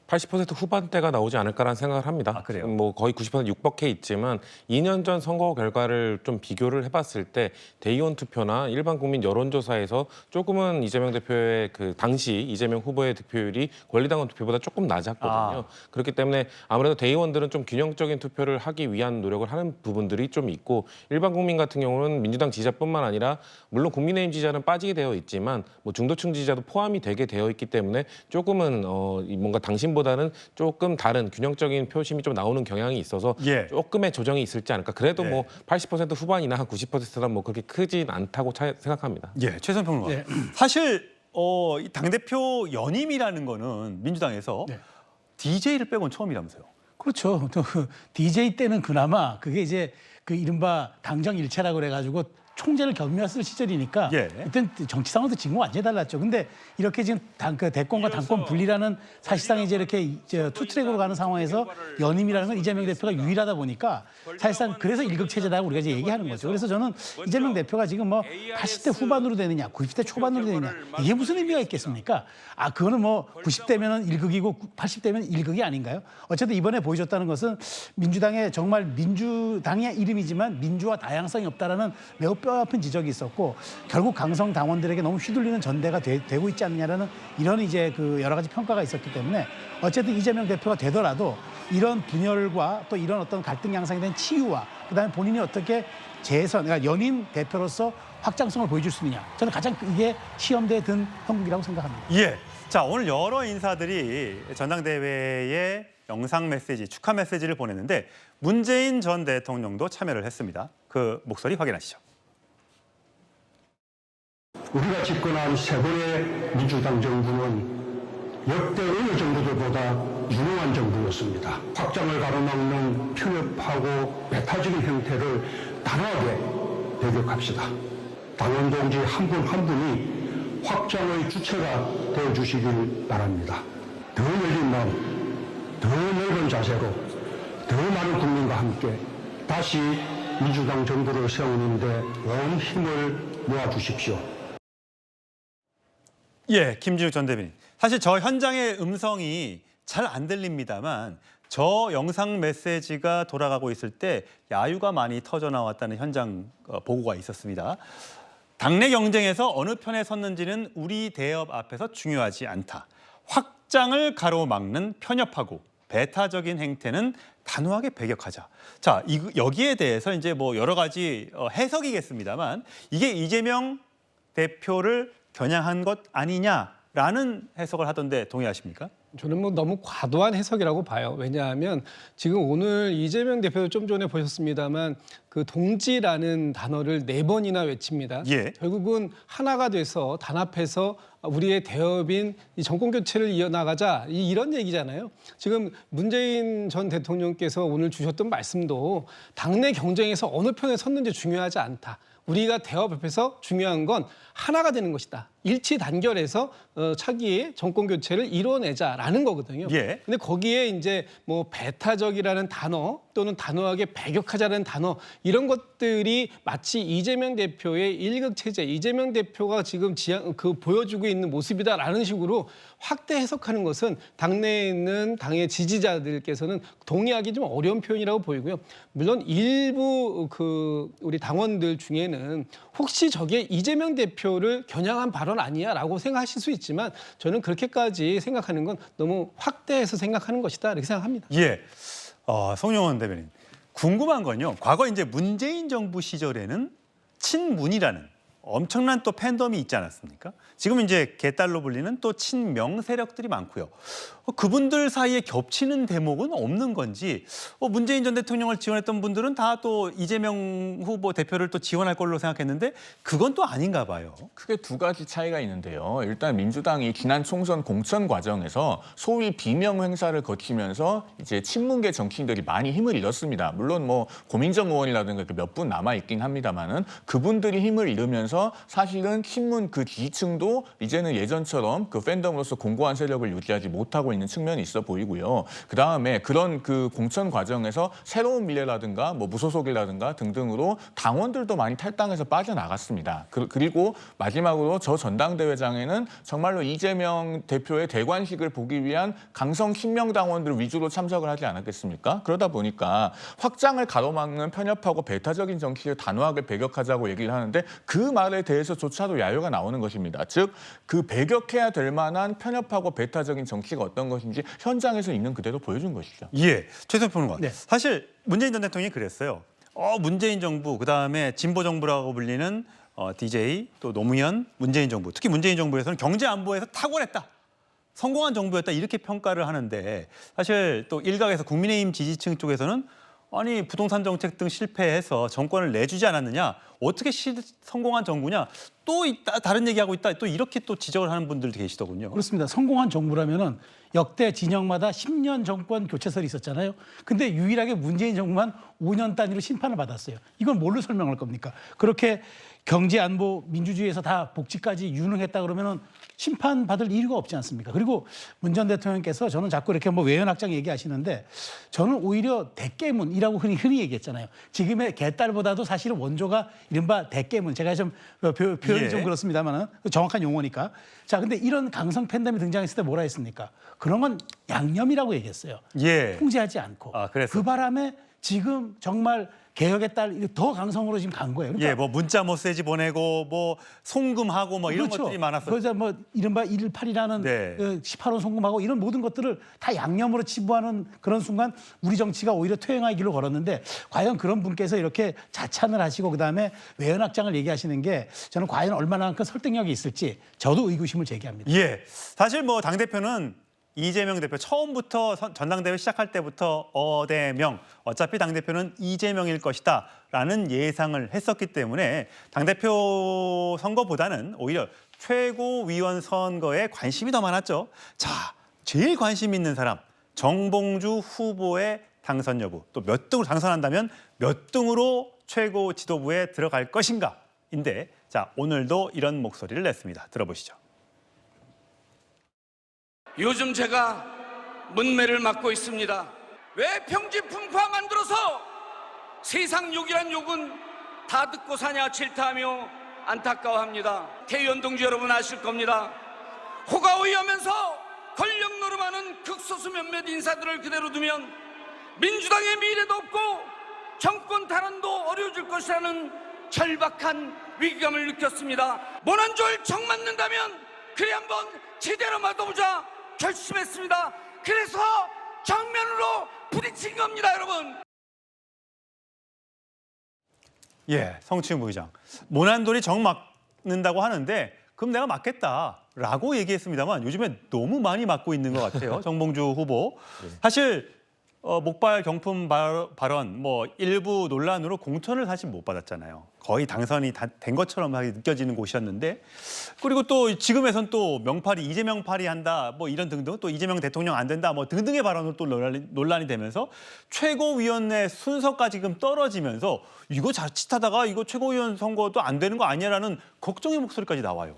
80% 후반대가 나오지 않을까라는 생각을 합니다. 아, 그래요? 뭐 거의 90% 육박해 있지만 2년 전 선거 결과를 좀 비교를 해봤을 때 대의원 투표나 일반 국민 여론조사에서 조금은 이재명 대표의 그 당시 이재명 후보의 득표율이 권리당원 투표보다 조금 낮았거든요. 그렇기 때문에 아무래도 대의원들은 좀 균형적인 투표를 하기 위한 노력을 하는 부분들이 좀 있고 일반 국민 같은 경우는 민주당 지지자뿐만 아니라 물론 국민의힘 지지자는 빠지게 되어 있지만 뭐 중도층 지지자도 포함이 되게 되어 있기 때문에 조금은 뭔가 당신보다는 조금 다른 균형적인 표심이 좀 나오는 경향이 있어서 조금의 조정이 있을지 않을까. 그래도 뭐 80% 후반이나 한 90%는 뭐 그렇게 크진 않다고 생각합니다. 예, 최선 평론가. 사실 이 당대표 연임이라는 거는 민주당에서 DJ를 빼곤 처음이라면서요. 그렇죠. 또 DJ 때는 그나마 그게 이제 그 이른바 당정 일체라고 그래가지고 총재를 겸임했을 시절이니까 그땐 정치 상황도 지금 완전히 달랐죠. 근데 이렇게 지금 대권과 당권 분리라는 사실상 이제 이렇게 투트랙으로 가는 상황에서 연임이라는 건 이재명 대표가 유일하다 보니까 사실상 그래서 일극체제다고 우리가 이제 얘기하는 거죠. 그래서 저는 이재명 대표가 지금 뭐 80대 후반으로 되느냐, 90대 초반으로 되느냐 이게 무슨 의미가 있겠습니까? 아, 그거는 뭐 90대면 일극이고 80대면 일극이 아닌가요? 어쨌든 이번에 보여줬다는 것은 민주당의 정말 민주당의 이름이지만 민주화 다양성이 없다라는 매우 뼈아픈 지적이 있었고 결국 강성 당원들에게 너무 휘둘리는 전대가 되고 있지 않느냐라는 이런 이제 그 여러 가지 평가가 있었기 때문에 어쨌든 이재명 대표가 되더라도 이런 분열과 또 이런 어떤 갈등 양상에 대한 치유와 그다음에 본인이 어떻게 그러니까 연임 대표로서 확장성을 보여줄 수 있느냐. 저는 가장 이게 시험대에 든 형국이라고 생각합니다. 예. 자, 오늘 여러 인사들이 전당대회에 영상 메시지, 축하 메시지를 보냈는데 문재인 전 대통령도 참여를 했습니다. 그 목소리 확인하시죠. 우리가 집권한 세 번의 민주당 정부는 역대 어느 정부들보다 유능한 정부였습니다. 확장을 가로막는 편협하고 배타적인 형태를 단호하게 배격합시다. 당원 동지 한 분 한 분이 확장의 주체가 되어주시길 바랍니다. 더 열린 마음, 더 넓은 자세로 더 많은 국민과 함께 다시 민주당 정부를 세우는 데 온 힘을 모아주십시오. 예, 김진욱 전 대변인. 사실 저 현장의 음성이 잘 안 들립니다만 저 영상 메시지가 돌아가고 있을 때 야유가 많이 터져 나왔다는 현장 보고가 있었습니다. 당내 경쟁에서 어느 편에 섰는지는 우리 대업 앞에서 중요하지 않다. 확장을 가로막는 편협하고 배타적인 행태는 단호하게 배격하자. 자, 여기에 대해서 이제 뭐 여러 가지 해석이겠습니다만 이게 이재명 대표를 겨냥한 것 아니냐라는 해석을 하던데 동의하십니까? 저는 뭐 너무 과도한 해석이라고 봐요. 왜냐하면 지금 오늘 이재명 대표도 좀 전에 보셨습니다만 그 동지라는 단어를 4번이나 외칩니다. 결국은 하나가 돼서 단합해서 우리의 대업인 이 정권 교체를 이어나가자 이런 얘기잖아요. 지금 문재인 전 대통령께서 오늘 주셨던 말씀도 당내 경쟁에서 어느 편에 섰는지 중요하지 않다. 우리가 대업 앞에서 중요한 건 하나가 되는 것이다. 일치 단결해서 차기 정권 교체를 이뤄내자라는 거거든요. 예. 근데 거기에 이제 뭐 배타적이라는 단어 또는 단호하게 배격하자는 단어 이런 것들이 마치 이재명 대표의 일극 체제, 이재명 대표가 지금 보여주고 있는 모습이다라는 식으로 확대 해석하는 것은 당내에 있는 당의 지지자들께서는 동의하기 좀 어려운 표현이라고 보이고요. 물론 일부 우리 당원들 중에는 혹시 저게 이재명 대표를 겨냥한 발언 아니야라고 생각하실 수 있지만 저는 그렇게까지 생각하는 건 너무 확대해서 생각하는 것이다 이렇게 생각합니다. 예. 송영원 대변인. 궁금한 건요. 과거 이제 문재인 정부 시절에는 친문이라는 엄청난 또 팬덤이 있지 않았습니까? 지금 이제 개딸로 불리는 또 친명 세력들이 많고요. 그분들 사이에 겹치는 대목은 없는 건지 문재인 전 대통령을 지원했던 분들은 다 또 이재명 후보 대표를 또 지원할 걸로 생각했는데 그건 또 아닌가 봐요. 크게 두 가지 차이가 있는데요. 일단 민주당이 지난 총선 공천 과정에서 소위 비명 행사를 거치면서 이제 친문계 정치인들이 많이 힘을 잃었습니다. 물론 뭐 고민정 의원이라든가 몇 분 남아 있긴 합니다만은 그분들이 힘을 잃으면서 사실은 친문 그 지지층도 이제는 예전처럼 그 팬덤으로서 공고한 세력을 유지하지 못하고 있는 측면이 있어 보이고요. 그 다음에 그런 그 공천 과정에서 새로운 미래라든가 뭐 무소속이라든가 등등으로 당원들도 많이 탈당해서 빠져나갔습니다. 그리고 마지막으로 저 전당대회장에는 정말로 이재명 대표의 대관식을 보기 위한 강성 친명 당원들 위주로 참석을 하지 않았겠습니까? 그러다 보니까 확장을 가로막는 편협하고 배타적인 정치를 단호하게 배격하자고 얘기를 하는데 그 말에 대해서조차도 야유가 나오는 것입니다. 즉, 그 배격해야 될 만한 편협하고 배타적인 정치가 어떤 것인지 현장에서 있는 그대로 보여준 것이죠. 예, 최선 평론가. 네. 사실 문재인 전 대통령이 그랬어요. 문재인 정부, 그다음에 진보 정부라고 불리는 DJ, 또 노무현, 문재인 정부. 특히 문재인 정부에서는 경제 안보에서 탁월했다. 성공한 정부였다 이렇게 평가를 하는데 사실 또 일각에서 국민의힘 지지층 쪽에서는 아니 부동산 정책 등 실패해서 정권을 내주지 않았느냐, 어떻게 성공한 정부냐, 또 다른 얘기하고 있다, 또 이렇게 또 지적을 하는 분들도 계시더군요. 그렇습니다. 성공한 정부라면은 역대 진영마다 10년 정권 교체설이 있었잖아요. 근데 유일하게 문재인 정부만 5년 단위로 심판을 받았어요. 이건 뭘로 설명할 겁니까? 그렇게 경제 안보 민주주의에서 다 복지까지 유능했다 그러면은 심판받을 이유가 없지 않습니까? 그리고 문 전 대통령께서 저는 자꾸 이렇게 뭐 외연확장 얘기하시는데 저는 오히려 대깨문이라고 흔히 얘기했잖아요. 지금의 개딸보다도 사실은 원조가 이른바 대깨문. 제가 좀 표현이 좀 그렇습니다만은 정확한 용어니까. 자, 근데 이런 강성 팬덤이 등장했을 때 뭐라 했습니까? 그런 건 양념이라고 얘기했어요. 예. 통제하지 않고. 그 바람에 지금 정말 개혁의 딸 더 강성으로 지금 간 거예요. 그러니까 예, 뭐 문자 메시지 보내고 뭐 송금하고 뭐 이런 것들이 많았어요. 그래서 뭐 이른바 1.18이라는 18원 송금하고 이런 모든 것들을 다 양념으로 치부하는 그런 순간 우리 정치가 오히려 퇴행할 길로 걸었는데 과연 그런 분께서 이렇게 자찬을 하시고 그다음에 외연확장을 얘기하시는 게 저는 과연 얼마나 큰 설득력이 있을지 저도 의구심을 제기합니다. 예, 사실 뭐 당대표는 이재명 대표 처음부터 전당대회 시작할 때부터 어대명 어차피 당대표는 이재명일 것이다 라는 예상을 했었기 때문에 당대표 선거보다는 오히려 최고위원 선거에 관심이 더 많았죠. 자, 제일 관심 있는 사람 정봉주 후보의 당선 여부, 또 몇 등으로 당선한다면 몇 등으로 최고 지도부에 들어갈 것인가인데 자, 오늘도 이런 목소리를 냈습니다. 들어보시죠. 요즘 제가 문매를 맡고 있습니다. 왜 평지풍파 만들어서 세상 욕이란 욕은 다 듣고 사냐 질타하며 안타까워합니다. 태의원 동지 여러분 아실 겁니다. 호가호위하면서 권력 노름하는 극소수 몇몇 인사들을 그대로 두면 민주당의 미래도 없고 정권 탈환도 어려워질 것이라는 절박한 위기감을 느꼈습니다. 모난졸 정 맞는다면 그래 한번 제대로 맞아보자 결심했습니다. 그래서 정면으로 부딪힌 겁니다, 여러분. 예, 성추행 부의장. 모난돌이 정 맞는다고 하는데 그럼 내가 맞겠다라고 얘기했습니다만 요즘에 너무 많이 맞고 있는 것 같아요. 정봉주 후보. 사실 목발 경품 발언 뭐 일부 논란으로 공천을 사실 못 받았잖아요. 거의 당선이 다 된 것처럼 느껴지는 곳이었는데 그리고 또 지금에선 또 명팔이 이재명 팔이 한다 뭐 이런 등등 또 이재명 대통령 안 된다 뭐 등등의 발언으로 또 논란이 되면서 최고위원회 순서까지 지금 떨어지면서 이거 자칫하다가 이거 최고위원 선거도 안 되는 거 아니야라는 걱정의 목소리까지 나와요.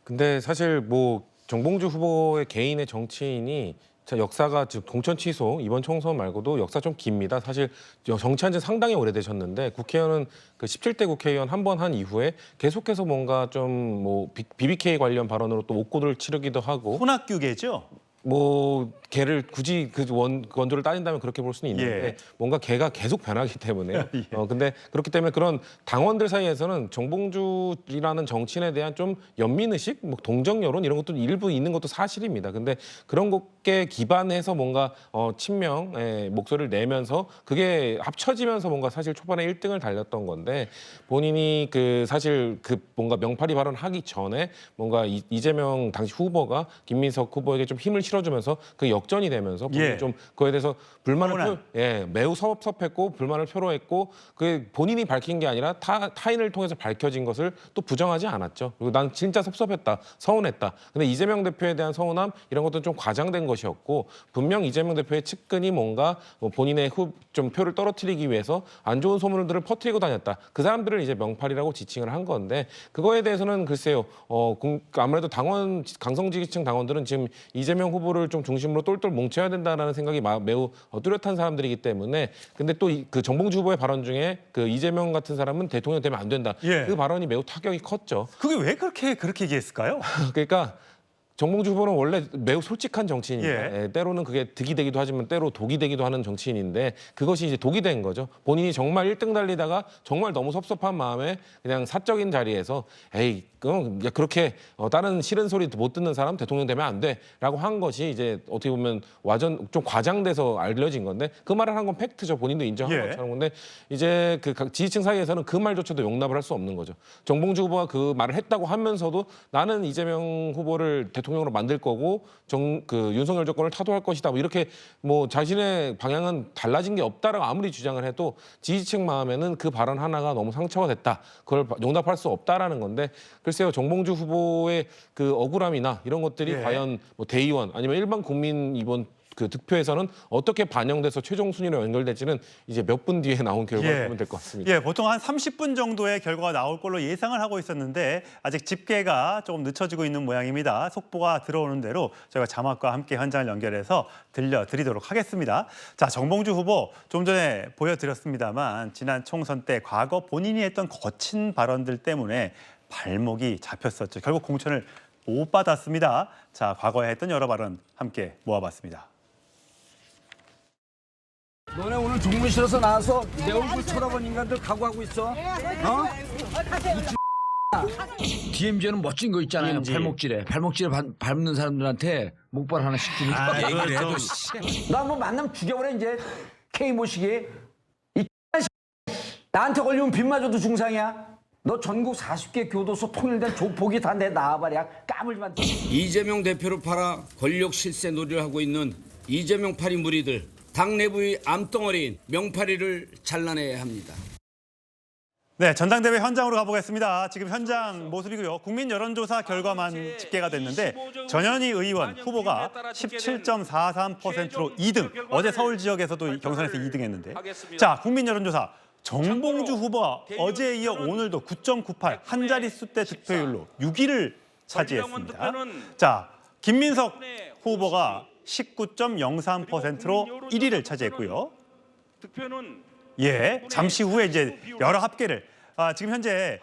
근데 사실 뭐 정봉주 후보의 개인의 정치인이 역사가 즉 공천 취소 이번 총선 말고도 역사 좀 깁니다. 사실 정치한 지 상당히 오래되셨는데 국회의원은 그 17대 국회의원 한 번 한 이후에 계속해서 뭔가 좀 뭐 BBK 관련 발언으로 또 옥고를 치르기도 하고 혼합규계죠. 뭐 개를 굳이 그 원조를 따진다면 그렇게 볼 수는 있는데 뭔가 개가 계속 변하기 때문에요. 근데 그렇기 때문에 그런 당원들 사이에서는 정봉주라는 정치인에 대한 좀 연민의식, 뭐 동정 여론 이런 것도 일부 있는 것도 사실입니다. 근데 그런 것에 기반해서 뭔가 친명의 목소리를 내면서 그게 합쳐지면서 뭔가 사실 초반에 1등을 달렸던 건데 본인이 그 사실 그 뭔가 명팔이 발언하기 전에 뭔가 이재명 당시 후보가 김민석 후보에게 좀 힘을 실어주면서 그 역전이 되면서 좀 그거에 대해서 불만을 매우 섭섭했고 불만을 표로했고 그 본인이 밝힌 게 아니라 타인을 통해서 밝혀진 것을 또 부정하지 않았죠. 그리고 난 진짜 섭섭했다, 서운했다. 근데 이재명 대표에 대한 서운함 이런 것도 좀 과장된 것이었고 분명 이재명 대표의 측근이 뭔가 본인의 좀 표를 떨어뜨리기 위해서 안 좋은 소문들을 퍼뜨리고 다녔다. 그 사람들을 이제 명팔이라고 지칭을 한 건데 그거에 대해서는 글쎄요. 아무래도 강성지지층 당원들은 지금 이재명 후보를 좀 중심으로 똘똘 뭉쳐야 된다라는 생각이 매우 뚜렷한 사람들이기 때문에 근데 또 그 정봉주 후보의 발언 중에 그 이재명 같은 사람은 대통령 되면 안 된다. 그 발언이 매우 타격이 컸죠. 그게 왜 그렇게 얘기했을까요? 그러니까 정봉주 후보는 원래 매우 솔직한 정치인입니다. 때로는 그게 득이 되기도 하지만 때로 독이 되기도 하는 정치인인데 그것이 이제 독이 된 거죠. 본인이 정말 1등 달리다가 정말 너무 섭섭한 마음에 그냥 사적인 자리에서 에이 그렇게 다른 싫은 소리 못 듣는 사람 대통령 되면 안 돼라고 한 것이 이제 어떻게 보면 좀 과장돼서 알려진 건데 그 말을 한 건 팩트죠. 본인도 인정한 것처럼. 근데 이제 그 지지층 사이에서는 그 말조차도 용납을 할 수 없는 거죠. 정봉주 후보가 그 말을 했다고 하면서도 나는 이재명 후보를 대통령으로 만들 거고 윤석열 정권을 타도할 것이다. 뭐 이렇게 뭐 자신의 방향은 달라진 게 없다라고 아무리 주장을 해도 지지층 마음에는 그 발언 하나가 너무 상처가 됐다. 그걸 용납할 수 없다라는 건데 글쎄요. 정봉주 후보의 그 억울함이나 이런 것들이 과연 뭐 대의원 아니면 일반 국민 이번 그 득표에서는 어떻게 반영돼서 최종 순위로 연결될지는 이제 몇 분 뒤에 나온 결과를 보면 될 것 같습니다. 보통 한 30분 정도의 결과가 나올 걸로 예상을 하고 있었는데 아직 집계가 조금 늦춰지고 있는 모양입니다. 속보가 들어오는 대로 저희가 자막과 함께 현장을 연결해서 들려드리도록 하겠습니다. 자, 정봉주 후보 좀 전에 보여드렸습니다만 지난 총선 때 과거 본인이 했던 거친 발언들 때문에 발목이 잡혔었죠. 결국 공천을 못 받았습니다. 자, 과거에 했던 여러 발언 함께 모아봤습니다. 너네 오늘 종무실에서 나와서 내 얼굴 쳐다본 인간들 각오하고 있어? DMZ는 멋진 거 있잖아요. 발목질에 밟는 사람들한테 목발 하나씩 주는 거. 나 뭐 만나면 죽여버려 이제. K 모시기. 나한테 걸리면 빚마저도 중상이야. 너 전국 40개 교도소 통일된 조폭이 다 내 나와버려. 까불지만. 이재명 대표를 팔아 권력 실세 놀이를 하고 있는 이재명 파리 무리들. 당 내부의 암덩어리인 명파리를 잘라내야 합니다. 네, 전당대회 현장으로 가보겠습니다. 지금 현장 모습이고요. 국민 여론조사 결과만 집계가 됐는데 전현희 의원 후보가 17.43%로 2등. 어제 서울 지역에서도 경선에서 2등했는데 자, 국민 여론조사 정봉주 후보가 어제에 이어 오늘도 9.98 한 자릿수대 득표율로 6위를 차지했습니다. 자, 김민석 후보가 19.03%로 1위를 차지했고요. 잠시 후에 이제 여러 합계를 지금 현재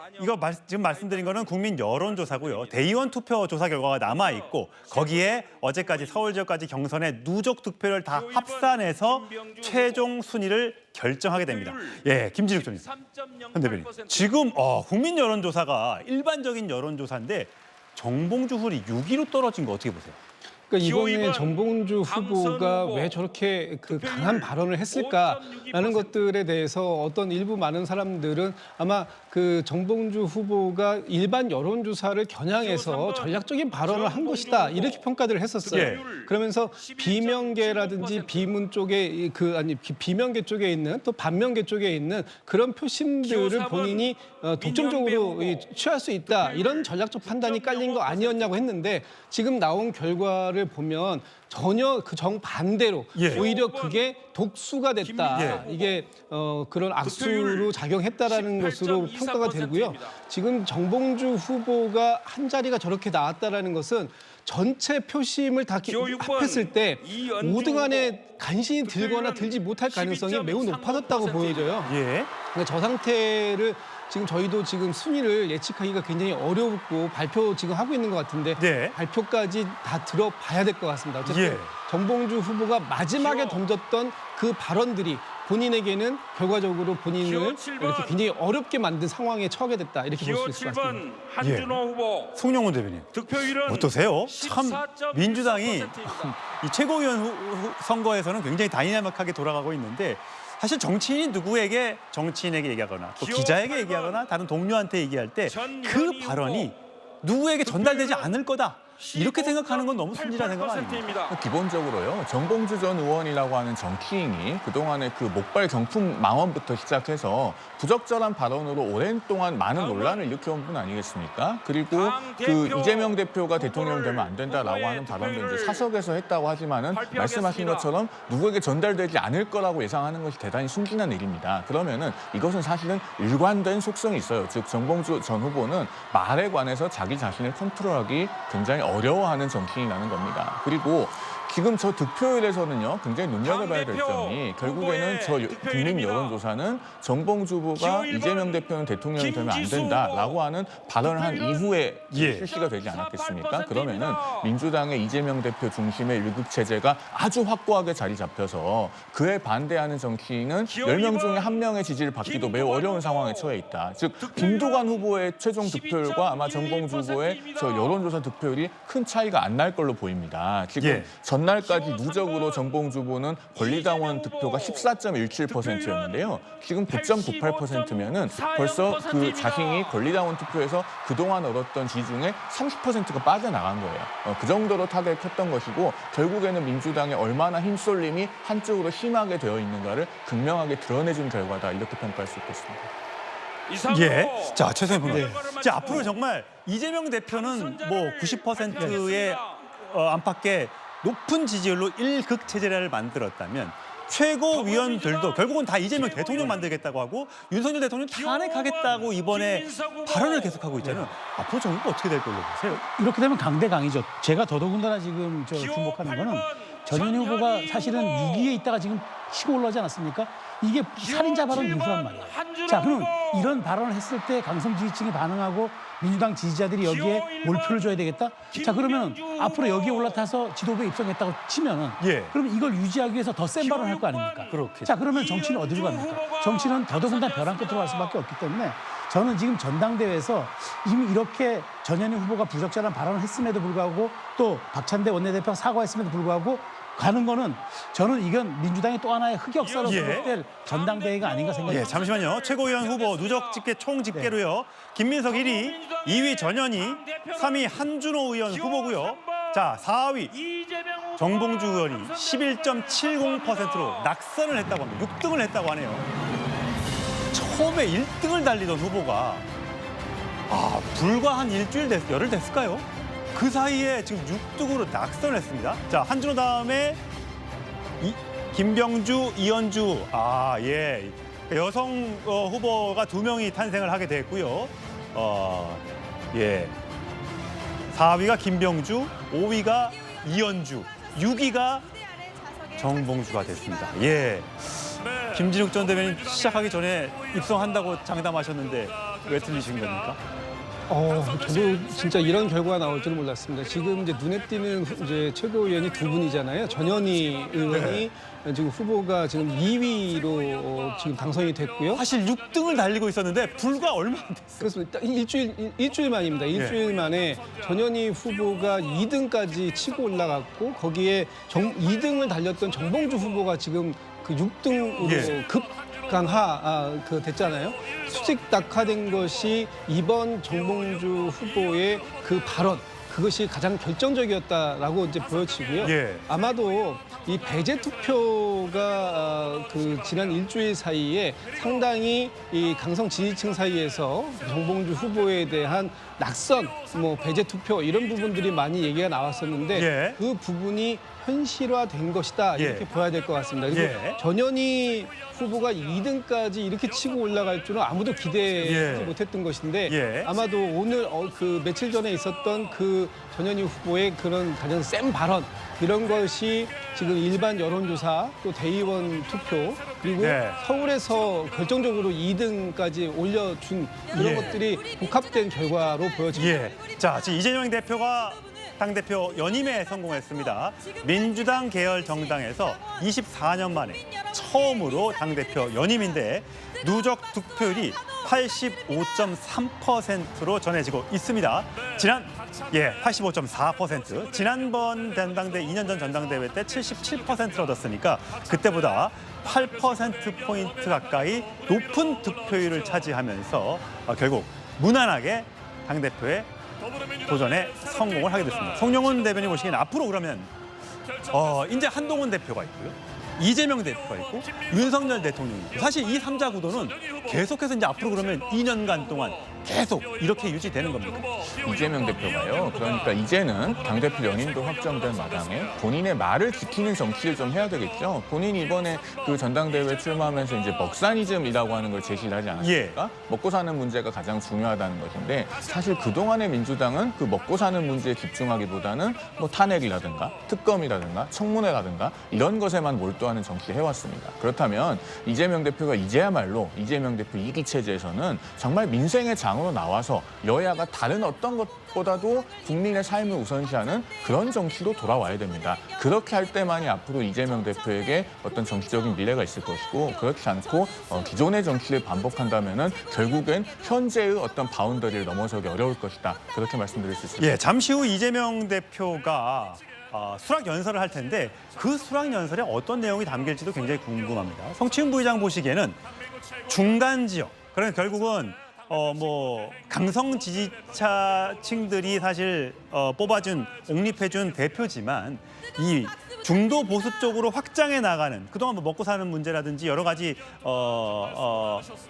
지금 말씀드린 거는 국민 여론조사고요. 대의원 투표 조사 결과가 남아 있고 거기에 어제까지 서울 지역까지 경선의 누적 득표를 다 합산해서 최종 순위를 결정하게 됩니다. 김진욱 전 대변인. 지금 국민 여론조사가 일반적인 여론조사인데 정봉주 후보이 6위로 떨어진 거 어떻게 보세요? 그러니까 이번에 정봉주 후보가 왜 저렇게 강한 발언을 했을까라는 것들에 대해서 어떤 일부 많은 사람들은 아마 그 정봉주 후보가 일반 여론조사를 겨냥해서 전략적인 발언을 한 것이다 이렇게 평가를 했었어요. 예. 그러면서 비명계라든지 비문 쪽에 비명계 쪽에 있는 또 반명계 쪽에 있는 그런 표심들을 본인이 독점적으로 취할 수 있다 이런 전략적 판단이 깔린 거 아니었냐고 했는데 지금 나온 결과를 보면 전혀 그 정반대로 오히려 그게 독수가 됐다. 이게 그런 악수로 작용했다라는 것으로 평가가 되고요. 지금 정봉주 후보가 한 자리가 저렇게 나왔다라는 것은 전체 표심을 다 합했을 때 5등 안에 간신히 들거나 들지 못할 가능성이 매우 높아졌다고 보여져요. 그러니까 저 상태를 지금 저희도 지금 순위를 예측하기가 굉장히 어렵고 발표 지금 하고 있는 것 같은데 발표까지 다 들어봐야 될 것 같습니다. 어쨌든 정봉주 후보가 마지막에 던졌던 그 발언들이 본인에게는 결과적으로 본인을 이렇게 굉장히 어렵게 만든 상황에 처하게 됐다 이렇게 볼 수 있을 것 같습니다. 한준호 후보 송영훈 대변인 득표율은 어떠세요? 참 민주당이 이 최고위원 선거에서는 굉장히 다이나믹하게 돌아가고 있는데 사실 정치인에게 얘기하거나 또 기자에게 얘기하거나 다른 동료한테 얘기할 때 그 발언이 누구에게 전달되지 않을 거다. 이렇게 생각하는 건 너무 순진한 생각 아닙니까? 기본적으로요. 정봉주 전 의원이라고 하는 정치인이 그동안의 그 목발 경품 망언부터 시작해서 부적절한 발언으로 오랜 동안 많은 논란을 일으켜온 분 아니겠습니까? 그리고 그 이재명 대표가 대통령 되면 안 된다라고 하는 발언도 이제 사석에서 했다고 하지만은 말씀하신 것처럼 누구에게 전달되지 않을 거라고 예상하는 것이 대단히 순진한 일입니다. 그러면은 이것은 사실은 일관된 속성이 있어요. 즉 정봉주 전 후보는 말에 관해서 자기 자신을 컨트롤하기 굉장히 어려워하는 정치인이라는 겁니다. 그리고 지금 저 득표율에서는요 굉장히 눈여겨봐야 될 점이 결국에는 저 국민 여론조사는 정봉주 후보가 이재명 대표는 대통령이 되면 안 된다라고 하는 발언을 한 이후에 실시가 되지 않았겠습니까? 그러면은 민주당의 이재명 대표 중심의 일극 체제가 아주 확고하게 자리 잡혀서 그에 반대하는 정치인은 10명 중에 1명의 지지를 받기도 매우 어려운 상황에 처해 있다. 즉 김두관 후보의 최종 득표율과 아마 정봉주 후보의 저 여론조사 득표율이 큰 차이가 안 날 걸로 보입니다. 지금 전날까지 누적으로 정봉주 후보는 권리당원 득표가 14.17%였는데요. 지금 9.98%면은 벌써 그 자신이 권리당원 투표에서 그동안 얻었던 지지 중에 30%가 빠져나간 거예요. 그 정도로 타격이 컸던 것이고 결국에는 민주당의 얼마나 힘쏠림이 한쪽으로 심하게 되어 있는가를 극명하게 드러내준 결과다. 이렇게 평가할 수 있겠습니다. 자, 최선희 부님. 자, 앞으로 정말 이재명 대표는 뭐 90%의 안팎의 높은 지지율로 일극 체제를 만들었다면 최고위원들도 결국은 다 이재명 대통령 만들겠다고 하고 윤석열 대통령 탄핵하겠다고 이번에 발언을 계속하고 있잖아요. 앞으로 정부가 어떻게 될 걸로 보세요? 이렇게 되면 강대강이죠. 제가 더더군다나 지금 주목하는 거는 전현희 후보가 사실은 6위에 있다가 지금 치고 올라오지 않았습니까? 이게 살인자 발언 이후란 말이에요. 자, 그럼 이런 발언을 했을 때 강성 지지층이 반응하고 민주당 지지자들이 여기에 몰표를 줘야 되겠다? 자, 그러면 앞으로 여기에 올라타서 지도부에 입성했다고 치면은 그러면 이걸 유지하기 위해서 더 센 발언을 할 거 아닙니까? 자, 그러면 정치는 어디로 갑니까? 정치는 더더군다나 벼랑 끝으로 갈 수밖에 없기 때문에 저는 지금 전당대회에서 이미 이렇게 전현희 후보가 부적절한 발언을 했음에도 불구하고 또 박찬대 원내대표가 사과했음에도 불구하고 가는 거는 저는 이건 민주당의 또 하나의 흑역사로 기록될 전당대회가 아닌가 생각합니다. 잠시만요. 최고위원 후보 누적 집계 총 집계로요. 김민석 1위, 2위 전현희, 3위 한준호 의원 후보고요. 자, 4위 정봉주 의원이 11.70%로 낙선을 했다고 합니다. 6등을 했다고 하네요. 처음에 1등을 달리던 후보가 불과 한 열흘 됐을까요? 그 사이에 지금 6등으로 낙선을 했습니다. 자, 한준호 다음에 김병주, 이현주. 여성 후보가 2명이 탄생을 하게 됐고요. 4위가 김병주, 5위가 이현주, 6위가 정봉주가 됐습니다. 김진욱 전 대변인 시작하기 전에 입성한다고 장담하셨는데 왜 틀리신 겁니까? 저도 진짜 이런 결과가 나올 줄은 몰랐습니다. 지금 이제 눈에 띄는 이제 최고위원이 두 분이잖아요. 전현희 의원이 지금 후보가 지금 2위로 지금 당선이 됐고요. 사실 6등을 달리고 있었는데 불과 얼마 안 됐어요. 그렇습니다. 일주일 만입니다. 일주일 만에 전현희 후보가 2등까지 치고 올라갔고 거기에 2등을 달렸던 정봉주 후보가 지금 그 6등으로 급 됐잖아요. 수직 낙하된 것이 이번 정봉주 후보의 그 발언, 그것이 가장 결정적이었다라고 이제 보여지고요. 예. 아마도 이 배제 투표가 지난 일주일 사이에 상당히 이 강성 지지층 사이에서 정봉주 후보에 대한 낙선, 배제 투표 이런 부분들이 많이 얘기가 나왔었는데 예. 그 부분이 현실화된 것이다 이렇게 예. 봐야 될 것 같습니다. 그리고 예. 전현희 후보가 2등까지 이렇게 치고 올라갈 줄은 아무도 기대하지 예. 못했던 것인데 예. 아마도 오늘 며칠 전에 있었던 그 전현희 후보의 그런 가장 센 발언 이런 것이 지금 일반 여론조사 또 대의원 투표 그리고 네. 서울에서 결정적으로 2등까지 올려준 그런 예. 것들이 복합된 결과로 보여집니다. 예. 자, 지금 이재명 대표가 당대표 연임에 성공했습니다. 민주당 계열 정당에서 24년 만에 처음으로 당대표 연임인데 누적 득표율이 85.3%로 전해지고 있습니다. 85.4%. 지난번 전당대 2년 전 전당대회 때 77%를 얻었으니까 그때보다 8%포인트 가까이 높은 득표율을 차지하면서 결국 무난하게 당대표에 도전에 성공을 하게 됐습니다. 송영훈 대변인 보시기엔 앞으로 그러면 이제 한동훈 대표가 있고요. 이재명 대표가 있고 윤석열 대통령이 있고 사실 이 3자 구도는 계속해서 이제 앞으로 그러면 2년간 동안 계속 이렇게 유지되는 겁니까? 이재명 대표가요. 그러니까 이제는 당대표 연임도 확정된 마당에 본인의 말을 지키는 정치를 좀 해야 되겠죠. 본인이 이번에 그 전당대회 출마하면서 이제 먹사니즘이라고 하는 걸 제시를 하지 않았습니까? 예. 먹고 사는 문제가 가장 중요하다는 것인데 사실 그동안의 민주당은 그 먹고 사는 문제에 집중하기보다는 탄핵이라든가 특검이라든가 청문회라든가 이런 것에만 몰두하는 정치를 해왔습니다. 그렇다면 이재명 대표가 이제야말로 이재명 대표 2기 체제에서는 정말 민생의 장으로 나와서 여야가 다른 어떤 것보다도 국민의 삶을 우선시하는 그런 정치로 돌아와야 됩니다. 그렇게 할 때만이 앞으로 이재명 대표에게 어떤 정치적인 미래가 있을 것이고 그렇지 않고 기존의 정치를 반복한다면은 결국엔 현재의 어떤 바운더리를 넘어서기 어려울 것이다. 그렇게 말씀드릴 수 있습니다. 예, 잠시 후 이재명 대표가 수락 연설을 할 텐데 그 수락 연설에 어떤 내용이 담길지도 굉장히 궁금합니다. 성추인 부의장 보시기에는 중간 지역, 그러니까 결국은 강성 지지자층들이 사실 뽑아준 옹립해준 대표지만 이 중도 보수 쪽으로 확장해 나가는 그동안 먹고 사는 문제라든지 여러 가지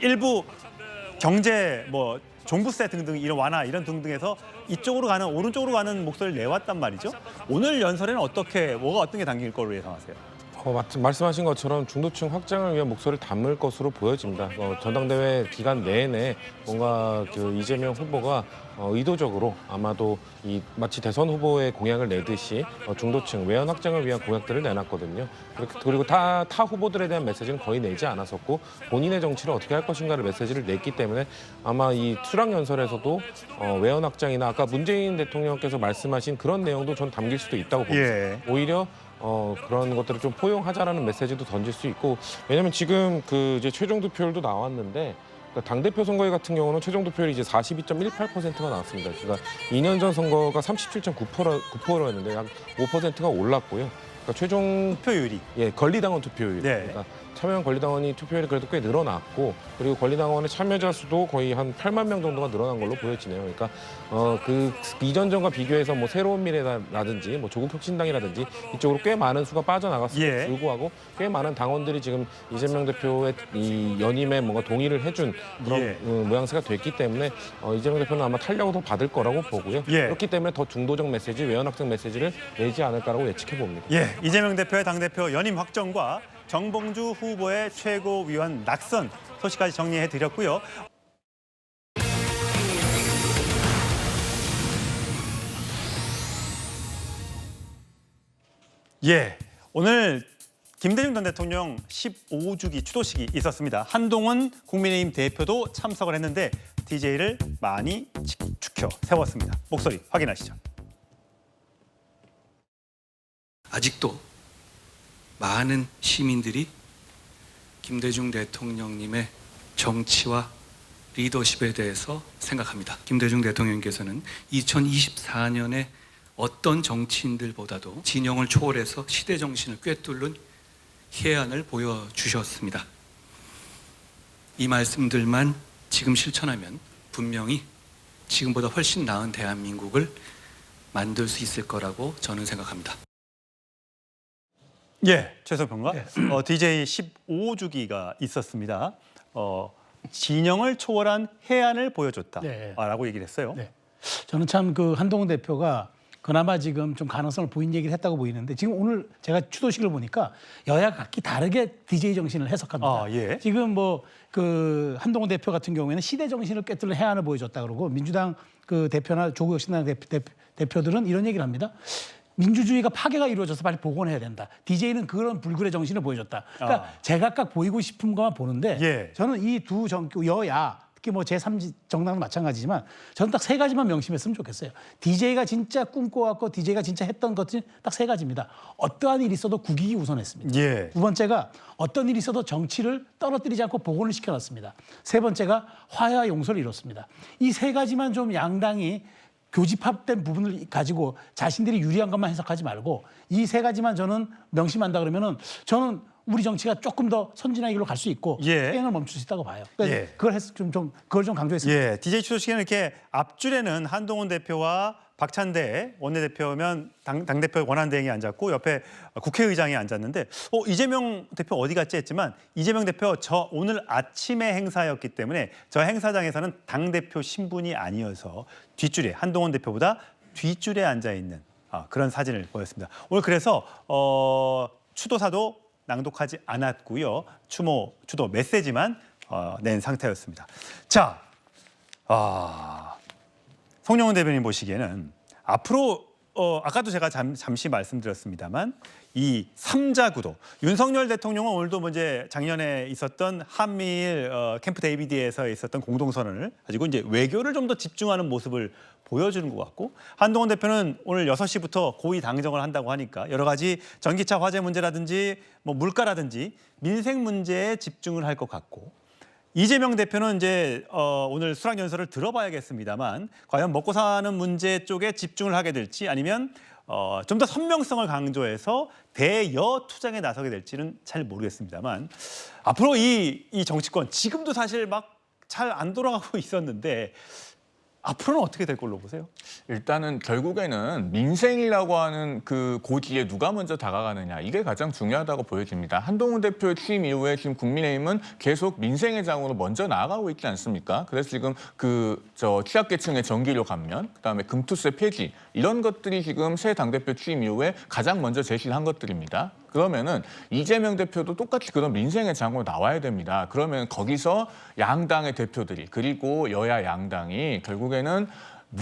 일부 경제 종부세 등등 이런 완화 이런 등등해서 이쪽으로 가는 오른쪽으로 가는 목소리를 내왔단 말이죠. 오늘 연설에는 뭐가 어떤 게 담길 거로 예상하세요? 말씀하신 것처럼 중도층 확장을 위한 목소리를 담을 것으로 보여집니다. 전당대회 기간 내내 뭔가 이재명 후보가 의도적으로 아마도 마치 대선 후보의 공약을 내듯이 중도층 외연 확장을 위한 공약들을 내놨거든요. 그리고 타 후보들에 대한 메시지는 거의 내지 않았었고 본인의 정치를 어떻게 할 것인가를 메시지를 냈기 때문에 아마 이 수락 연설에서도 외연 확장이나 아까 문재인 대통령께서 말씀하신 그런 내용도 전 담길 수도 있다고 봅니다. 예. 오히려 그런 것들을 좀 포용하자라는 메시지도 던질 수 있고 왜냐하면 지금 이제 최종 득표율도 나왔는데 당대표 선거회 같은 경우는 최종 득표율이 이제 42.18%가 나왔습니다. 그러니까 2년 전 선거가 37.9%였는데 약 5%가 올랐고요. 그러니까 최종 투표율이 권리당원 투표율. 네. 그러니까 참여한 권리당원이 투표율이 그래도 꽤 늘어났고 그리고 권리당원의 참여자 수도 거의 한 8만 명 정도가 늘어난 걸로 보여지네요. 그러니까 그 이전전과 비교해서 새로운 미래라든지 조국혁신당이라든지 이쪽으로 꽤 많은 수가 빠져나갔음에도 불구하고 꽤 많은 당원들이 지금 이재명 대표의 이 연임에 뭔가 동의를 해준 그런 모양새가 됐기 때문에 이재명 대표는 아마 탄력을 더 받을 거라고 보고요. 그렇기 때문에 더 중도적 메시지, 외연 확장 메시지를 내지 않을까라고 예측해 봅니다. 이재명 대표의 당대표 연임 확정과 정봉주 후보의 최고위원 낙선 소식까지 정리해 드렸고요. 오늘 김대중 전 대통령 15주기 추도식이 있었습니다. 한동훈 국민의힘 대표도 참석을 했는데 DJ를 많이 축혀 세웠습니다. 목소리 확인하시죠. 아직도 많은 시민들이 김대중 대통령님의 정치와 리더십에 대해서 생각합니다. 김대중 대통령께서는 2024년에 어떤 정치인들보다도 진영을 초월해서 시대 정신을 꿰뚫는 해안을 보여주셨습니다. 이 말씀들만 지금 실천하면 분명히 지금보다 훨씬 나은 대한민국을 만들 수 있을 거라고 저는 생각합니다. 예, 최소평가. DJ 15주기가 있었습니다. 진영을 초월한 해안을 보여줬다라고 얘기를 했어요. 네. 저는 참 그 한동훈 대표가 그나마 지금 좀 가능성을 보인 얘기를 했다고 보이는데 지금 오늘 제가 추도식을 보니까 여야 각기 다르게 DJ 정신을 해석합니다. 예. 지금 뭐 그 한동훈 대표 같은 경우에는 시대 정신을 꿰뚫는 해안을 보여줬다 그러고 민주당 그 대표나 조국 혁신당 대표들은 이런 얘기를 합니다. 민주주의가 파괴가 이루어져서 빨리 복원해야 된다. DJ는 그런 불굴의 정신을 보여줬다. 그러니까 제각각 보이고 싶은 것만 보는데 저는 이 두 여야 특히 뭐 제3 정당도 마찬가지지만 저는 딱 세 가지만 명심했으면 좋겠어요. DJ가 진짜 꿈꿔왔고 DJ가 진짜 했던 것이 딱 세 가지입니다. 어떠한 일이 있어도 국익이 우선했습니다. 두 번째가 어떤 일이 있어도 정치를 떨어뜨리지 않고 복원을 시켜놨습니다. 세 번째가 화해와 용서를 이뤘습니다. 이 세 가지만 좀 양당이 교집합된 부분을 가지고 자신들이 유리한 것만 해석하지 말고 이 세 가지만 저는 명심한다 그러면은 저는 우리 정치가 조금 더 선진화의 길로 갈 수 있고 행을 멈출 수 있다고 봐요. 그러니까 그걸 좀 강조했습니다. DJ 추도식에는 이렇게 앞줄에는 한동훈 대표와 박찬대 원내대표면 당대표 권한대행이 앉았고 옆에 국회의장이 앉았는데 이재명 대표 어디 갔지 했지만 이재명 대표 저 오늘 아침에 행사였기 때문에 저 행사장에서는 당대표 신분이 아니어서 뒷줄에 한동훈 대표보다 뒷줄에 앉아있는 그런 사진을 보였습니다. 오늘 그래서 추도사도 낭독하지 않았고요. 추도 메시지만 낸 상태였습니다. 자, 송영훈 대변인 보시기에는 앞으로 아까도 제가 잠시 말씀드렸습니다만 이 3자 구도 윤석열 대통령은 오늘도 이제 작년에 있었던 한미일 캠프 데이비드에서 있었던 공동선언을 가지고 이제 외교를 좀 더 집중하는 모습을 보여주는 것 같고 한동훈 대표는 오늘 6시부터 고위 당정을 한다고 하니까 여러 가지 전기차 화재 문제라든지 뭐 물가라든지 민생 문제에 집중을 할 것 같고 이재명 대표는 이제 오늘 수락연설을 들어봐야겠습니다만 과연 먹고 사는 문제 쪽에 집중을 하게 될지 아니면 좀 더 선명성을 강조해서 대여 투쟁에 나서게 될지는 잘 모르겠습니다만 앞으로 이 정치권 지금도 사실 막 잘 안 돌아가고 있었는데 앞으로는 어떻게 될 걸로 보세요? 일단은 결국에는 민생이라고 하는 그 고지에 누가 먼저 다가가느냐 이게 가장 중요하다고 보여집니다. 한동훈 대표 취임 이후에 지금 국민의힘은 계속 민생의 장으로 먼저 나아가고 있지 않습니까? 그래서 지금 취약계층의 전기료 감면, 그다음에 금투세 폐지 이런 것들이 지금 새 당대표 취임 이후에 가장 먼저 제시를 한 것들입니다. 그러면은 이재명 대표도 똑같이 그런 민생의 장으로 나와야 됩니다. 그러면 거기서 양당의 대표들이 그리고 여야 양당이 결국에는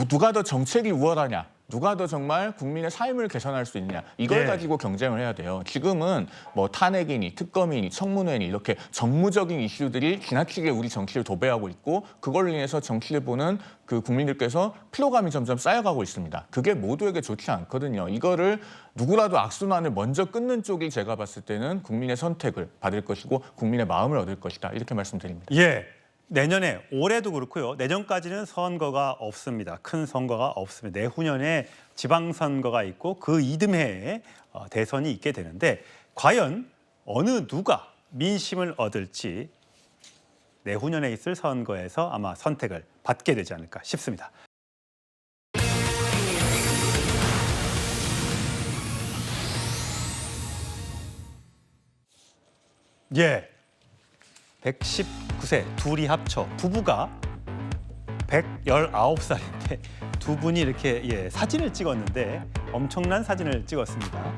누가 더 정책이 우월하냐, 누가 더 정말 국민의 삶을 개선할 수 있냐 이걸 가지고 경쟁을 해야 돼요. 지금은 뭐 탄핵이니 특검이니 청문회니 이렇게 정무적인 이슈들이 지나치게 우리 정치를 도배하고 있고 그걸로 인해서 정치를 보는 그 국민들께서 피로감이 점점 쌓여가고 있습니다. 그게 모두에게 좋지 않거든요. 이거를 누구라도 악순환을 먼저 끊는 쪽이 제가 봤을 때는 국민의 선택을 받을 것이고 국민의 마음을 얻을 것이다 이렇게 말씀드립니다. 내년에 올해도 그렇고요. 내년까지는 선거가 없습니다. 큰 선거가 없습니다. 내후년에 지방선거가 있고 그 이듬해에 대선이 있게 되는데 과연 어느 누가 민심을 얻을지 내후년에 있을 선거에서 아마 선택을 받게 되지 않을까 싶습니다. 119세 둘이 합쳐 부부가 119살인데 두 분이 이렇게 사진을 찍었는데 엄청난 사진을 찍었습니다.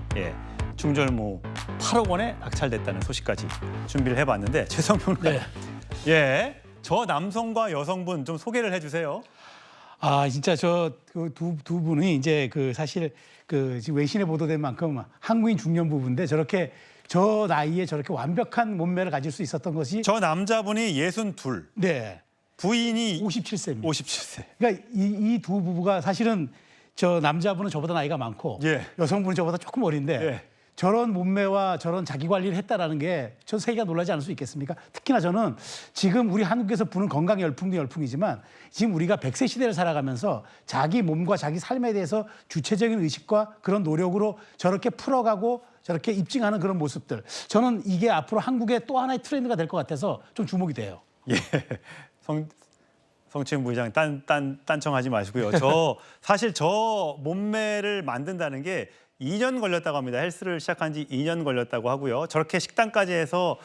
중절모 8억 원에 낙찰됐다는 소식까지 준비를 해봤는데 최성평 저 남성과 여성분 좀 소개를 해주세요. 진짜 저 두 분이 이제 사실 지금 외신에 보도된 만큼 한국인 중년 부부인데 저렇게 저 나이에 저렇게 완벽한 몸매를 가질 수 있었던 것이 저 남자분이 62. 부인이 57세입니다. 57세. 그러니까 이 두 부부가 사실은 저 남자분은 저보다 나이가 많고 여성분은 저보다 조금 어린데 저런 몸매와 저런 자기 관리를 했다라는 게 전 세계가 놀라지 않을 수 있겠습니까? 특히나 저는 지금 우리 한국에서 부는 건강 열풍도 열풍이지만 지금 우리가 100세 시대를 살아가면서 자기 몸과 자기 삶에 대해서 주체적인 의식과 그런 노력으로 저렇게 풀어가고 저렇게 입증하는 그런 모습들. 저는 이게 앞으로 한국의 또 하나의 트렌드가 될 것 같아서 좀 주목이 돼요. 예, 성추행 부의장 딴청하지 마시고요. 사실 저 몸매를 만든다는 게 2년 걸렸다고 합니다. 헬스를 시작한 지 2년 걸렸다고 하고요. 저렇게 식단까지 해서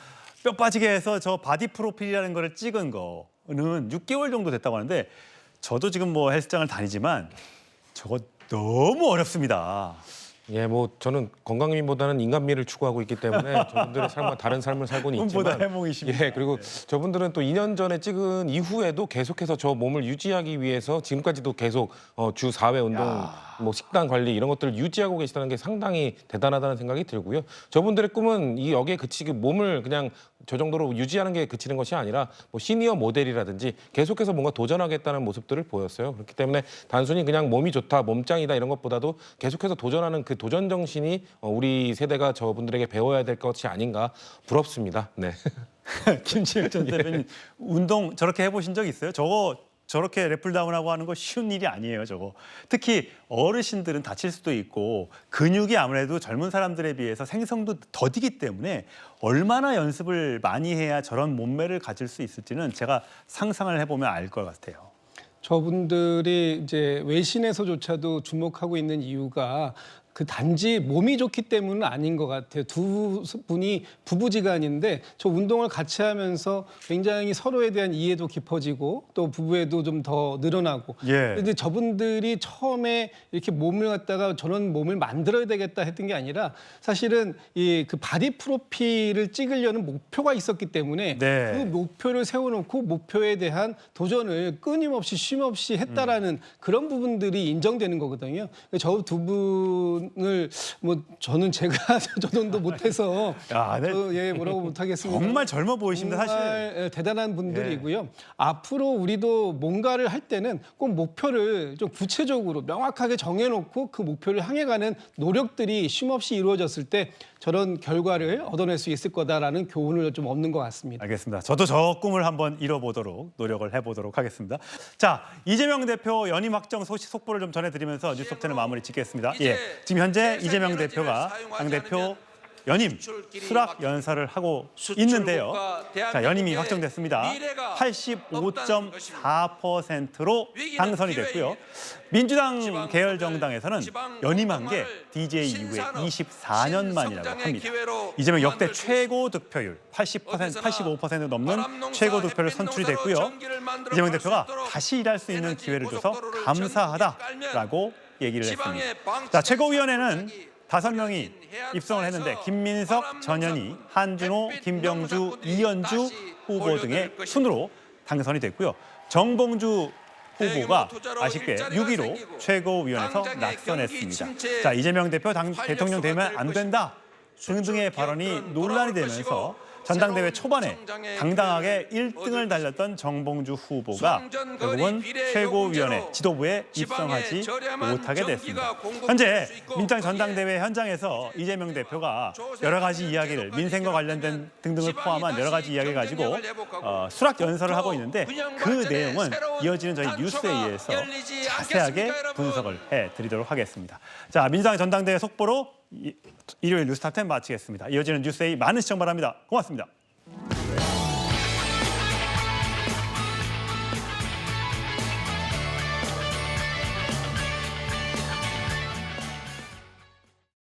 뼈 빠지게 해서 저 바디 프로필이라는 거를 찍은 거는 6개월 정도 됐다고 하는데 저도 지금 뭐 헬스장을 다니지만 저거 너무 어렵습니다. 예, 뭐 저는 건강미보다는 인간미를 추구하고 있기 때문에 저분들의 삶과 다른 삶을 살고는 꿈보다 있지만 해몽이십니다. 예, 그리고 저분들은 또 2년 전에 찍은 이후에도 계속해서 저 몸을 유지하기 위해서 지금까지도 계속 주 4회 운동, 뭐 식단 관리 이런 것들을 유지하고 계시다는 게 상당히 대단하다는 생각이 들고요. 저분들의 꿈은 이 여기에 그치기 몸을 그냥 저 정도로 유지하는 게 그치는 것이 아니라 뭐 시니어 모델이라든지 계속해서 뭔가 도전하겠다는 모습들을 보였어요. 그렇기 때문에 단순히 그냥 몸이 좋다, 몸짱이다 이런 것보다도 계속해서 도전하는 그 도전 정신이 우리 세대가 저분들에게 배워야 될 것이 아닌가 부럽습니다. 네. 김치혁 전 대표님 운동 저렇게 해보신 적 있어요? 저렇게 랩풀다운하고 하는 거 쉬운 일이 아니에요, 저거. 특히 어르신들은 다칠 수도 있고 근육이 아무래도 젊은 사람들에 비해서 생성도 더디기 때문에 얼마나 연습을 많이 해야 저런 몸매를 가질 수 있을지는 제가 상상을 해보면 알 것 같아요. 저분들이 이제 외신에서조차도 주목하고 있는 이유가 그 단지 몸이 좋기 때문은 아닌 것 같아요. 두 분이 부부지간인데 저 운동을 같이 하면서 굉장히 서로에 대한 이해도 깊어지고 또 부부애도 좀 더 늘어나고. 예. 근데 저분들이 처음에 이렇게 몸을 갖다가 저런 몸을 만들어야 되겠다 했던 게 아니라 사실은 이 그 바디 프로필을 찍으려는 목표가 있었기 때문에 네. 그 목표를 세워놓고 목표에 대한 도전을 끊임없이 쉼없이 했다라는 그런 부분들이 인정되는 거거든요. 저 두 분을 뭐 저는 제가 저 정도 못해서 예, 뭐라고 못하겠습니다. 정말 젊어 보이십니다, 사실. 정말 대단한 분들이고요. 앞으로 우리도 뭔가를 할 때는 꼭 목표를 좀 구체적으로 명확하게 정해놓고 그 목표를 향해가는 노력들이 쉼없이 이루어졌을 때 저런 결과를 얻어낼 수 있을 거다라는 교훈을 좀 얻는 것 같습니다. 알겠습니다. 저도 저 꿈을 한번 이뤄보도록 노력을 해보도록 하겠습니다. 자, 이재명 대표 연임 확정 소식 속보를 좀 전해드리면서 뉴스톱10을 마무리 짓겠습니다. 예, 지금 현재 이재명 대표가 당대표 연임 수락 연설을 하고 있는데요. 자, 연임이 확정됐습니다. 85.4%로 당선이 됐고요. 민주당 계열 정당에서는 연임한 게 DJ 이후에 24년 만이라고 합니다. 이재명 역대 최고 득표율 85% 넘는 최고 득표를 선출이 됐고요. 이재명 대표가 다시 일할 수 있는 기회를 줘서 감사하다라고 얘기를 했습니다. 자, 최고위원회는 5명이 입성을 했는데 김민석, 전현희, 한준호, 김병주, 이현주 후보 등의 순으로 당선이 됐고요. 정봉주 후보가 아쉽게 6위로 최고위원회에서 낙선했습니다. 자, 이재명 대표 대통령 되면 안 된다 등등의 발언이 논란이 되면서 전당대회 초반에 당당하게 1등을 달렸던 정봉주 후보가 결국은 최고위원회 지도부에 입성하지 못하게 됐습니다. 현재 민주당 전당대회 현장에서 이재명 대표가 여러 가지 이야기를 민생과 관련된 등등을 포함한 여러 가지 이야기를 가지고 수락 연설을 하고 있는데 그 내용은 이어지는 저희 뉴스회의에서 자세하게 분석을 해드리도록 하겠습니다. 자, 민주당 전당대회 속보로 일요일 뉴스탑10 마치겠습니다. 이어지는 뉴스회의 많은 시청 바랍니다. 고맙습니다.